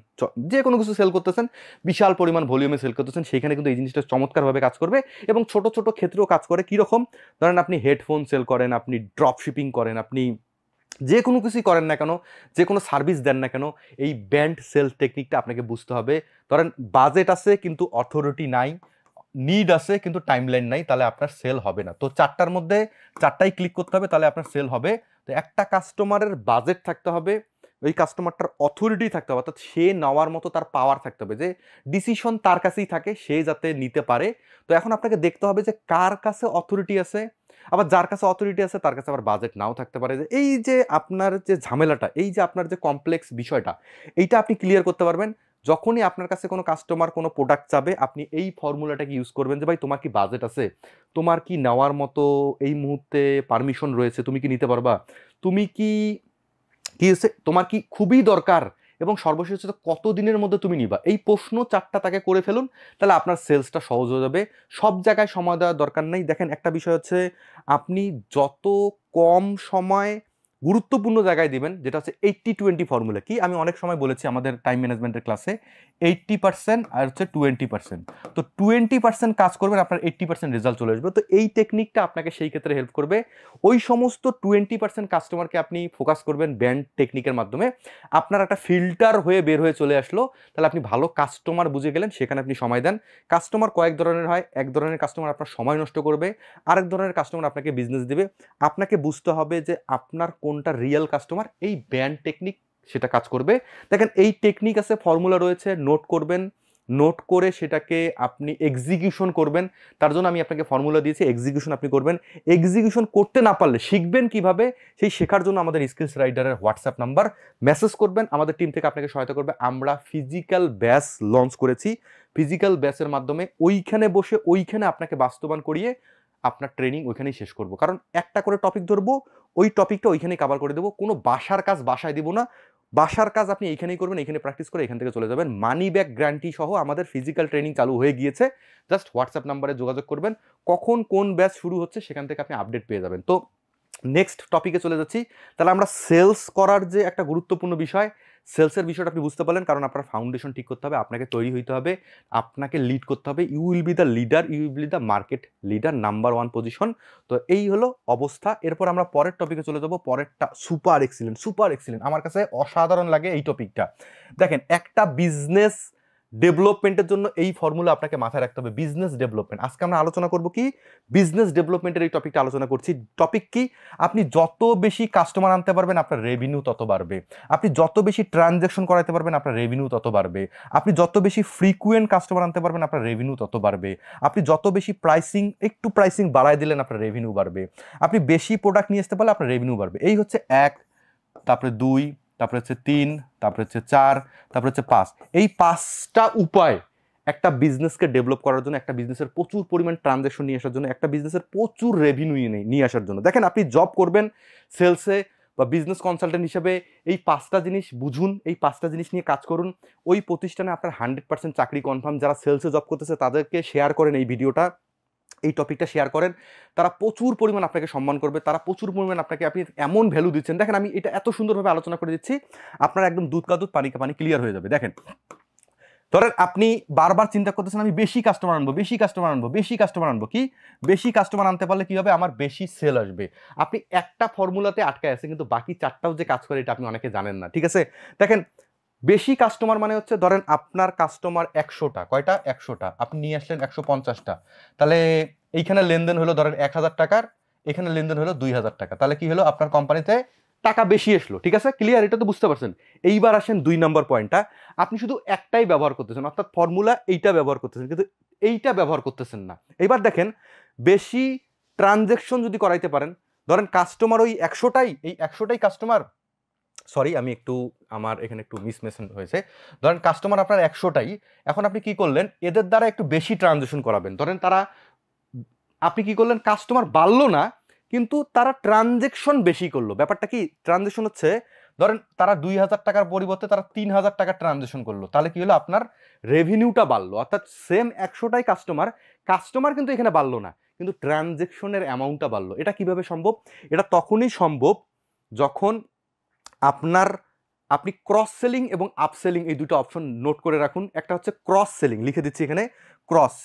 যে কোনো কিছু সেল করতেছেন, বিশাল পরিমাণ ভলিউমে সেল করতেছেন, সেখানে কিন্তু এই জিনিসটা চমৎকারভাবে কাজ করবে। এবং ছোট ছোট ক্ষেত্রেও কাজ করে, কীরকম, ধরেন আপনি হেডফোন সেল করেন, আপনি ড্রপ শিপিং করেন, আপনি যে কোনো কিছুই করেন না কেন, যে কোনো সার্ভিস দেন না কেন, এই ব্যান্ড সেল টেকনিকটা আপনাকে বুঝতে হবে। ধরেন বাজেট আছে কিন্তু অথরিটি নাই, নিড আছে কিন্তু টাইমলাইন নাই, তাহলে আপনার সেল হবে না। তো 4টার মধ্যে 4টাই ক্লিক করতে হবে, তাহলে আপনার সেল হবে। তো একটা কাস্টমারের বাজেট থাকতে হবে, ওই কাস্টমারটার অথরিটি থাকতে হবে, অর্থাৎ সে নেওয়ার মতো তার পাওয়ার থাকতে হবে, যে ডিসিশন তার কাছেই থাকে, সে যাতে নিতে পারে। তো এখন আপনাকে দেখতে হবে যে কার কাছে অথরিটি আছে, আবার যার কাছে অথরিটি আছে তার কাছে আবার বাজেট নাও থাকতে পারে। যে এই যে আপনার যে ঝামেলাটা, এই যে আপনার যে কমপ্লেক্স বিষয়টা, এইটা আপনি ক্লিয়ার করতে পারবেন যখনই আপনার কাছে কোনো কাস্টমার কোনো প্রোডাক্ট চাবে। আপনি এই ফর্মুলাটাকে ইউজ করবেন যে ভাই তোমার কি বাজেট আছে, তোমার কি নেওয়ার মতো এই মুহূর্তে পারমিশন রয়েছে, তুমি কি নিতে পারবা, তুমি কি কি হচ্ছে, তোমার কি খুবই দরকার, এবং সর্বশেষ হচ্ছে কত দিনের মধ্যে তুমি নিবা। এই প্রশ্ন 4টা তাকে করে ফেলুন, তাহলে আপনার সেলসটা সহজ হয়ে যাবে। সব জায়গায় সময় দেওয়ার দরকার নেই। দেখেন একটা বিষয় হচ্ছে, আপনি যত কম সময় গুরুত্বপূর্ণ জায়গায় দিবেন, যেটা হচ্ছে 80-20 ফর্মুলা। কি আমি অনেক সময় বলেছি আমাদের টাইম ম্যানেজমেন্টের ক্লাসে, 80% আর হচ্ছে 20%। তো 20% কাজ করবেন, আপনার 80% রেজাল্ট চলে আসবে। তো এই টেকনিকটা আপনাকে সেই ক্ষেত্রে হেল্প করবে। ওই সমস্ত 20% কাস্টমারকে আপনি ফোকাস করবেন ব্যান্ড টেকনিকের মাধ্যমে। আপনার একটা ফিল্টার হয়ে বের হয়ে চলে আসলো, তাহলে আপনি ভালো কাস্টমার বুঝে গেলেন, সেখানে আপনি সময় দেন। কাস্টমার কয়েক ধরনের হয়, এক ধরনের কাস্টমার আপনার সময় নষ্ট করবে, আরেক ধরনের কাস্টমার আপনাকে বিজনেস দিবে। আপনাকে বুঝতে হবে যে আপনার কোনটা রিয়েল কাস্টমার, এই ব্যান্ড টেকনিক সেটা কাজ করবে। দেখেন এই টেকনিক আছে, ফর্মুলা রয়েছে, নোট করবেন, নোট করে সেটাকে আপনি এক্সিকিউশন করবেন। তার জন্য আমি আপনাকে ফর্মুলা দিয়েছি, এক্সিকিউশন আপনি করবেন। এক্সিকিউশন করতে না পারলে শিখবেন কিভাবে, সেই শেখার জন্য আমাদের স্কিলস রাইডারের হোয়াটসঅ্যাপ নাম্বার, মেসেজ করবেন, আমাদের টিম থেকে আপনাকে সহায়তা করবে। আমরা ফিজিক্যাল ব্যাচ লঞ্চ করেছি, ফিজিক্যাল ব্যাচের মাধ্যমে ওইখানে বসে ওইখানে আপনাকে বাস্তবায়ন করিয়ে আপনার ট্রেনিং ওইখানেই শেষ করব। কারণ একটা করে টপিক ধরবো, ওই টপিকটা ওইখানেই কভার করে দেবো, কোনো বাসার কাজ বাসায় দিব না। বাসার কাজ আপনি এইখানেই করবেন, এইখানে প্র্যাকটিস করে এখান থেকে চলে যাবেন। মানি ব্যাক গ্যারান্টি সহ আমাদের ফিজিক্যাল ট্রেনিং চালু হয়ে গিয়েছে। জাস্ট হোয়াটসঅ্যাপ নাম্বারে যোগাযোগ করবেন, কখন কোন ব্যাচ শুরু হচ্ছে সেখান থেকে আপনি আপডেট পেয়ে যাবেন। তো নেক্সট টপিকে চলে যাচ্ছি। তাহলে আমরা সেলস করার যে একটা গুরুত্বপূর্ণ বিষয়, সেলসের বিষয়টা আপনি বুঝতে পারলেন। কারণ আপনার ফাউন্ডেশন ঠিক করতে হবে, আপনাকে তৈরি হইতে হবে, আপনাকে লিড করতে হবে। You will be the leader, you will be the market leader, number 1 position. তো এই হলো অবস্থা। এরপর আমরা পরের টপিকে চলে যাব। পরেরটা সুপার এক্সিলেন্ট, সুপার এক্সিলেন্ট, আমার কাছে অসাধারণ লাগে এই টপিকটা। দেখেন একটা বিজনেস ডেভেলপমেন্টের জন্য এই ফর্মুলা আপনাকে মাথায় রাখতে হবে। বিজনেস ডেভেলপমেন্ট, আজকে আমরা আলোচনা করব কি, বিজনেস ডেভেলপমেন্টের এই টপিকটা আলোচনা করছি। টপিক কি, আপনি যত বেশি কাস্টমার আনতে পারবেন আপনার রেভিনিউ তত বাড়বে, আপনি যত বেশি ট্রানজ্যাকশন করাতে পারবেন আপনার রেভিনিউ তত বাড়বে, আপনি যত বেশি ফ্রিকুয়েন্ট কাস্টমার আনতে পারবেন আপনার রেভিনিউ তত বাড়বে, আপনি যত বেশি প্রাইসিং, একটু প্রাইসিং বাড়ায় দিলেন আপনার রেভিনিউ বাড়বে, আপনি বেশি প্রোডাক্ট নিয়ে আসতে পারলে আপনার রেভিনিউ বাড়বে। এই হচ্ছে 1, তারপরে 2, তারপরে হচ্ছে 3, তারপরে হচ্ছে 4, তারপরে হচ্ছে 5। এই 5টা উপায় একটা বিজনেসকে ডেভেলপ করার জন্য, একটা বিজনেসের প্রচুর পরিমাণ ট্রানজ্যাকশন নিয়ে আসার জন্য, একটা বিজনেসের প্রচুর রেভিনিউ নিয়ে আসার জন্য। দেখেন আপনি জব করবেন সেলসে বা বিজনেস কনসালটেন্ট হিসেবে, এই 5টা জিনিস বুঝুন, এই 5টা জিনিস নিয়ে কাজ করুন। ওই প্রতিষ্ঠানে আপনার 100% চাকরি কনফার্ম। যারা সেলসে জব করতেছে তাদেরকে শেয়ার করেন এই ভিডিওটা, এই টপিকটা শেয়ার করেন, তারা প্রচুর পরিমাণ আপনাকে সম্মান করবে, তারা প্রচুর পরিমাণ আপনাকে, আপনি এমন ভ্যালু দিচ্ছেন। দেখেন আমি এটা এত সুন্দরভাবে আলোচনা করে দিচ্ছি, আপনার একদম দুধ কা দুধ পানি কা পানি ক্লিয়ার হয়ে যাবে। দেখেন ধরেন আপনি বারবার চিন্তা করতেছেন আমি বেশি কাস্টমার আনবো, বেশি কাস্টমার আনবো, বেশি কাস্টমার আনবো। কি বেশি কাস্টমার আনতে পারলে কি হবে, আমার বেশি সেল আসবে। আপনি একটা ফর্মুলাতে আটকায় আছেন, কিন্তু বাকি 4টাও যে কাজ করে এটা আপনি অনেকে জানেন না। ঠিক আছে, দেখেন বেশি কাস্টমার মানে হচ্ছে, ধরেন আপনার কাস্টমার 100টা, কয়টা 100টা, আপনি নিয়ে আসলেন 150টা, তাহলে এইখানে লেনদেন হলো ধরেন 1000 টাকার, এখানে লেনদেন হলো 2000 টাকা, তাহলে কি হলো, আপনার কোম্পানিতে টাকা বেশি আসলো। ঠিক আছে, ক্লিয়ার, এটা তো বুঝতে পারছেন। এইবার আসেন 2 নম্বর পয়েন্টটা, আপনি শুধু একটাই ব্যবহার করতেছেন, অর্থাৎ ফর্মুলা এইটা ব্যবহার করতেছেন, কিন্তু এইটা ব্যবহার করতেছেন না। এইবার দেখেন বেশি ট্রানজ্যাকশন যদি করাইতে পারেন, ধরেন কাস্টমার ওই 100টাই, এই 100টাই কাস্টমার, সরি আমি একটু, আমার এখানে একটু মিসমেশন হয়েছে। ধরেন কাস্টমার আপনার 100টাই, এখন আপনি কি করলেন, এদের দ্বারা একটু বেশি ট্রানজ্যাকশন করাবেন। ধরেন তারা, আপনি কি করলেন, কাস্টমার বাড়লো না কিন্তু তারা ট্রানজ্যাকশন বেশি করলো। ব্যাপারটা কি, ট্রানজ্যাকশন হচ্ছে, ধরেন তারা 2000 টাকার পরিবর্তে তারা 3000 টাকা ট্রানজ্যাকশন করলো, তাহলে কি হলো, আপনার রেভিনিউটা বাড়লো। অর্থাৎ সেম 100টাই কাস্টমার, কাস্টমার কিন্তু এখানে বাড়লো না, কিন্তু ট্রানজ্যাকশনের অ্যামাউন্টটা বাড়লো। এটা কিভাবে সম্ভব, এটা তখনই সম্ভব যখন আপনার, আপনি ক্রস সেলিং এবং আপসেলিং এই দুটো অপশন নোট করে রাখুন। একটা হচ্ছে ক্রস সেলিং, লিখে দিচ্ছি এখানে, cross,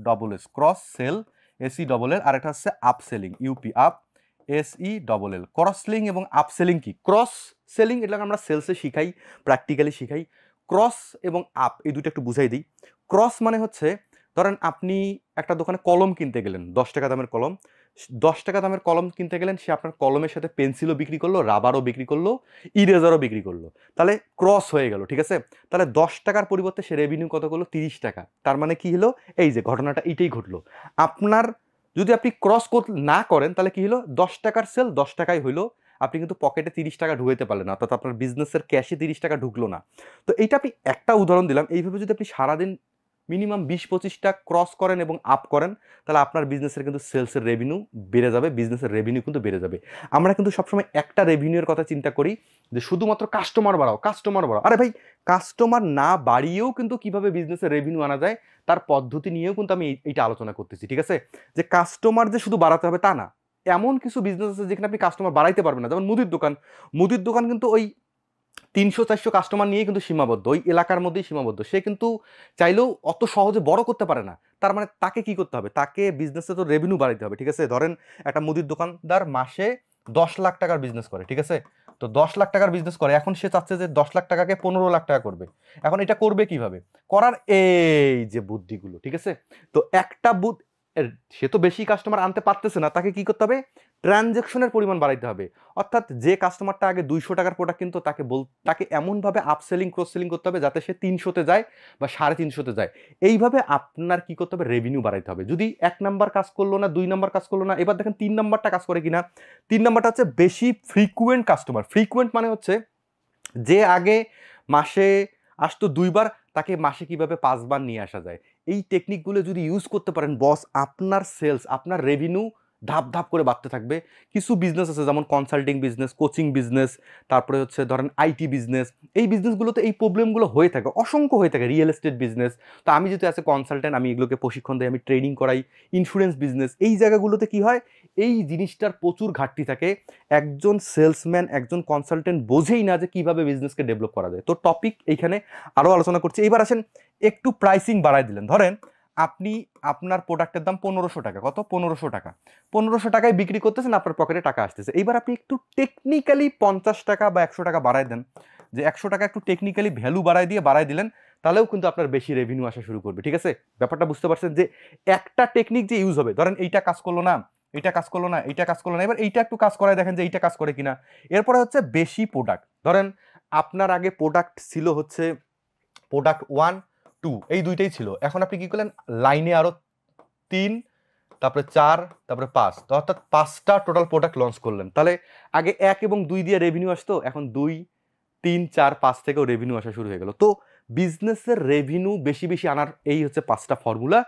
CROSS, cross sell, SELL, আর একটা হচ্ছে upselling, UP, SELL। Cross selling এবং আপসেলিং কি, ক্রস সেলিং এটাকে আমরা সেলসে শিখাই, প্র্যাকটিক্যালি শিখাই। ক্রস এবং আপ এই দুটো একটু বুঝাই দিই। ক্রস মানে হচ্ছে, ধরেন আপনি একটা দোকানে কলম কিনতে গেলেন, 10 টাকা দামের কলম, 10 টাকা দামের কলম কিনতে গেলেন, সে আপনার কলমের সাথে পেন্সিলও বিক্রি করলো, রাবারও বিক্রি করলো, ইরেজারও বিক্রি করলো, তাহলে ক্রস হয়ে গেল, ঠিক আছে? তাহলে 10 টাকার পরিবর্তে সে রেভিনিউ কত করলো? 30 টাকা। তার মানে কি হলো? এই যে ঘটনাটা এইটাই ঘটলো। আপনার যদি আপনি ক্রস না করেন তাহলে কি হলো? 10 টাকার সেল 10 টাকায় হইলো, আপনি কিন্তু পকেটে 30 টাকা ঢুকাইতে পারলেন না, অর্থাৎ আপনার বিজনেসের ক্যাশে 30 টাকা ঢুকলো না। তো এইটা আপনি একটা উদাহরণ দিলাম। এইভাবে যদি আপনি সারাদিন মিনিমাম 20-25টা ক্রস করেন এবং আপ করেন, তাহলে আপনার বিজনেসের কিন্তু সেলসের রেভিনিউ বেড়ে যাবে, বিজনেসের রেভিনিউ কিন্তু বেড়ে যাবে। আমরা কিন্তু সবসময় একটা রেভিনিউর কথা চিন্তা করি যে শুধুমাত্র কাস্টমার বাড়াও, কাস্টমার বাড়াও। আরে ভাই, কাস্টমার না বাড়িয়েও কিন্তু কিভাবে বিজনেসের রেভিনিউ আনা যায় তার পদ্ধতি নিয়েও কিন্তু আমি এইটা আলোচনা করতেছি, ঠিক আছে? যে কাস্টমার যে শুধু বাড়াতে হবে তা না। এমন কিছু বিজনেস আছে যেখানে আপনি কাস্টমার বাড়াইতে পারবেন না, যেমন মুদির দোকান। মুদির দোকান কিন্তু ওই 300-400 কাস্টমার নিয়ে কিন্তু সীমাবদ্ধ, ওই এলাকার মধ্যেই সীমাবদ্ধ। সে কিন্তু চাইলেও অত সহজে বড় করতে পারে না। তার মানে তাকে কি করতে হবে? তাকে বিজনেসে তো রেভিনিউ বাড়াইতে হবে, ঠিক আছে? ধরেন একটা মুদির দোকানদার মাসে 10 লাখ টাকার বিজনেস করে, ঠিক আছে? তো 10 লাখ টাকার বিজনেস করে, এখন সে চাচ্ছে যে 10 লাখ টাকাকে 15 লাখ টাকা করবে। এখন এটা করবে কিভাবে? করার এই যে বুদ্ধিগুলো, ঠিক আছে? তো একটা সে তো বেশি কাস্টমার আনতে পারতেছে না, তাকে কি করতে হবে? ট্রানজ্যাকশনের পরিমাণ বাড়াইতে হবে। অর্থাৎ যে কাস্টমারটা আগে 200 টাকার প্রোডাক্ট কিনতো, তাকে এমনভাবে আপসেলিং ক্রস সেলিং করতে হবে যাতে সে 300-তে যায় বা 350-তে যায়। এইভাবে আপনার কি করতে হবে? রেভিনিউ বাড়াইতে হবে। যদি 1 নাম্বার কাজ করলো না, 2 নাম্বার কাজ করলো না, এবার দেখেন 3 নাম্বারটা কাজ করে কিনা। 3 নাম্বারটা হচ্ছে বেশি ফ্রিকুয়েন্ট কাস্টমার। ফ্রিকুয়েন্ট মানে হচ্ছে যে আগে মাসে আসতো 2 বার, তাকে মাসে কিভাবে 5 বার নিয়ে আসা যায়। এই টেকনিকগুলো যদি ইউজ করতে পারেন বস, আপনার সেলস, আপনার রেভিনিউ ধাপ ধাপ করে বাড়তে থাকবে। কিছু বিজনেস আছে যেমন কনসাল্টিং বিজনেস, কোচিং বিজনেস, তারপরে হচ্ছে ধরেন আইটি বিজনেস। এই বিজনেসগুলোতে এই প্রবলেমগুলো হয়ে থাকে, অসংখ্য হয়ে থাকে। রিয়েল এস্টেট বিজনেস, তো আমি যেহেতু অ্যাজ এ কনসালটেন্ট আমি এগুলোকে প্রশিক্ষণ দিই, আমি ট্রেনিং করাই। ইন্স্যুরেন্স বিজনেস, এই জায়গাগুলোতে কি হয়? এই জিনিসটার প্রচুর ঘাটতি থাকে। একজন সেলসম্যান, একজন কনসালটেন্ট বোঝেই না যে কিভাবে বিজনেসকে ডেভেলপ করা যায়। তো টপিক এইখানে আরও আলোচনা করছি। এইবার আসেন, একটু প্রাইসিং বাড়াই দিলেন। ধরেন আপনি আপনার প্রোডাক্টের দাম 1500 টাকা। কত? 1500 টাকা। 1500 টাকায় বিক্রি করতেছেন, আপনার পকেটে টাকা আসতেছে। এইবার আপনি একটু টেকনিক্যালি 50 টাকা বা 100 টাকা বাড়াই দেন, যে 100 টাকা একটু টেকনিক্যালি ভ্যালু বাড়াই দিলেন, তাহলেও কিন্তু আপনার বেশি রেভিনিউ আসা শুরু করবে, ঠিক আছে? ব্যাপারটা বুঝতে পারছেন যে একটা টেকনিক যে ইউজ হবে, ধরেন এইটা কাজ করলো না, এইটা কাজ করলো না, এইটা কাজ করলো না, এবার এইটা একটু কাজ করায় দেখেন যে এইটা কাজ করে কিনা। এরপরে হচ্ছে বেশি প্রোডাক্ট। ধরেন আপনার আগে প্রোডাক্ট ছিল হচ্ছে প্রোডাক্ট 1, 2, এই দুইটাই ছিল। এখন আপনি কি করলেন? লাইনে আরো 3, তারপরে 4, তারপরে 5, তো অর্থাৎ 5টা টোটাল প্রোডাক্ট লঞ্চ করলেন। তাহলে আগে 1 এবং 2 দিয়ে রেভিনিউ আসতো, এখন 2, 3, 4, 5 থেকেও রেভিনিউ আসা শুরু হয়ে গেল। তো বিজনেসের রেভিনিউ বেশি বেশি আনার এই হচ্ছে 5টা ফর্মুলা।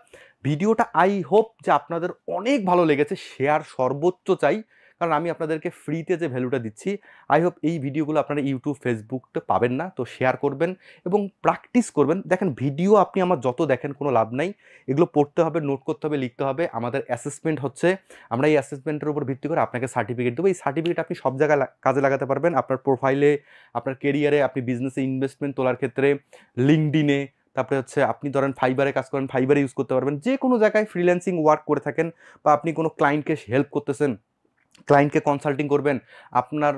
ভিডিওটা আই হোপ যে আপনাদের অনেক ভালো লেগেছে। শেয়ার সর্বোচ্চ চাই, কারণ আমি আপনাদেরকে ফ্রিতে যে ভ্যালুটা দিচ্ছি, আই হোপ এই ভিডিওগুলো আপনারা ইউটিউব, ফেসবুকতে পাবেন না। তো শেয়ার করবেন এবং প্র্যাকটিস করবেন। দেখেন, ভিডিও আপনি আমার যত দেখেন কোনো লাভ নাই। এগুলো পড়তে হবে, নোট করতে হবে, লিখতে হবে। আমাদের অ্যাসেসমেন্ট হচ্ছে, আমরা এই অ্যাসেসমেন্টের উপর ভিত্তি করে আপনাকে সার্টিফিকেট দেবো। এই সার্টিফিকেট আপনি সব জায়গায় কাজে লাগাতে পারবেন। আপনার প্রোফাইলে, আপনার কেরিয়ারে, আপনি বিজনেসে ইনভেস্টমেন্ট তোলার ক্ষেত্রে, লিঙ্কডিনে, তারপরে হচ্ছে আপনি ধরেন ফাইবারে কাজ করেন, ফাইবারে ইউজ করতে পারবেন। যে কোনো জায়গায় ফ্রিল্যান্সিং ওয়ার্ক করে থাকেন বা আপনি কোনো ক্লায়েন্টকে হেল্প করতেছেন, ক্লায়েন্টকে কনসাল্টিং করবেন, আপনার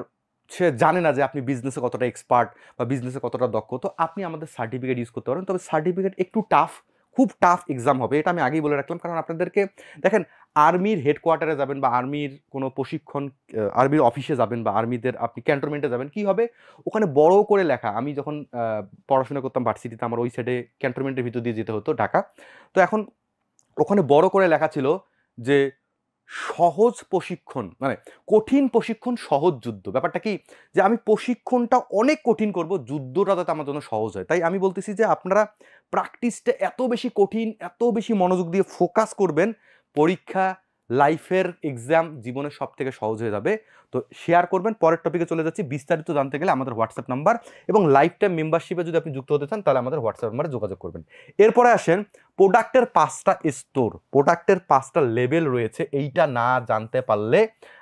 সে জানে না যে আপনি বিজনেসে কতটা এক্সপার্ট বা বিজনেসে কতটা দক্ষ, তো আপনি আমাদের সার্টিফিকেট ইউজ করতে পারেন। তবে সার্টিফিকেট একটু টাফ, খুব টাফ এক্সাম হবে, এটা আমি আগেই বলে রাখলাম। কারণ আপনাদেরকে দেখেন, আর্মির হেডকোয়ার্টারে যাবেন বা আর্মির কোনো প্রশিক্ষণ, আর্মির অফিসে যাবেন বা আর্মিদের আপনি ক্যান্টনমেন্টে যাবেন, কি হবে? ওখানে বড় করে লেখা। আমি যখন পড়াশোনা করতাম ভার্সিটিতে, আমার ওই সাইডে ক্যান্টনমেন্টের ভিতর দিয়ে যেতে হতো, ঢাকা। তো এখন ওখানে বড় করে লেখা ছিল যে সহজ প্রশিক্ষণ, মানে কঠিন প্রশিক্ষণ, সহজ যুদ্ধ। ব্যাপারটা কি? যে আমি প্রশিক্ষণটা অনেক কঠিন করব, যুদ্ধটা যাতে আমার জন্য সহজ হয়। তাই আমি বলতেছি যে আপনারা প্র্যাকটিসটা এত বেশি কঠিন, এত বেশি মনোযোগ দিয়ে ফোকাস করবেন, পরীক্ষা, লাইফের এক্সাম, জীবনের সব থেকে সহজ হয়ে যাবে। তো শেয়ার করবেন। পরের টপিকে চলে যাচ্ছি। বিস্তারিত জানতে গেলে আমাদের হোয়াটসঅ্যাপ নাম্বার এবং লাইফ টাইম মেম্বারশিপে যদি আপনি যুক্ত হতে চান, তাহলে আমাদের হোয়াটসঅ্যাপ নাম্বারে যোগাযোগ করবেন। এরপরে আসেন, প্রোডাক্টের 5টা স্তর, প্রোডাক্টের 5টা লেভেল রয়েছে। এইটা না জানতে পারলে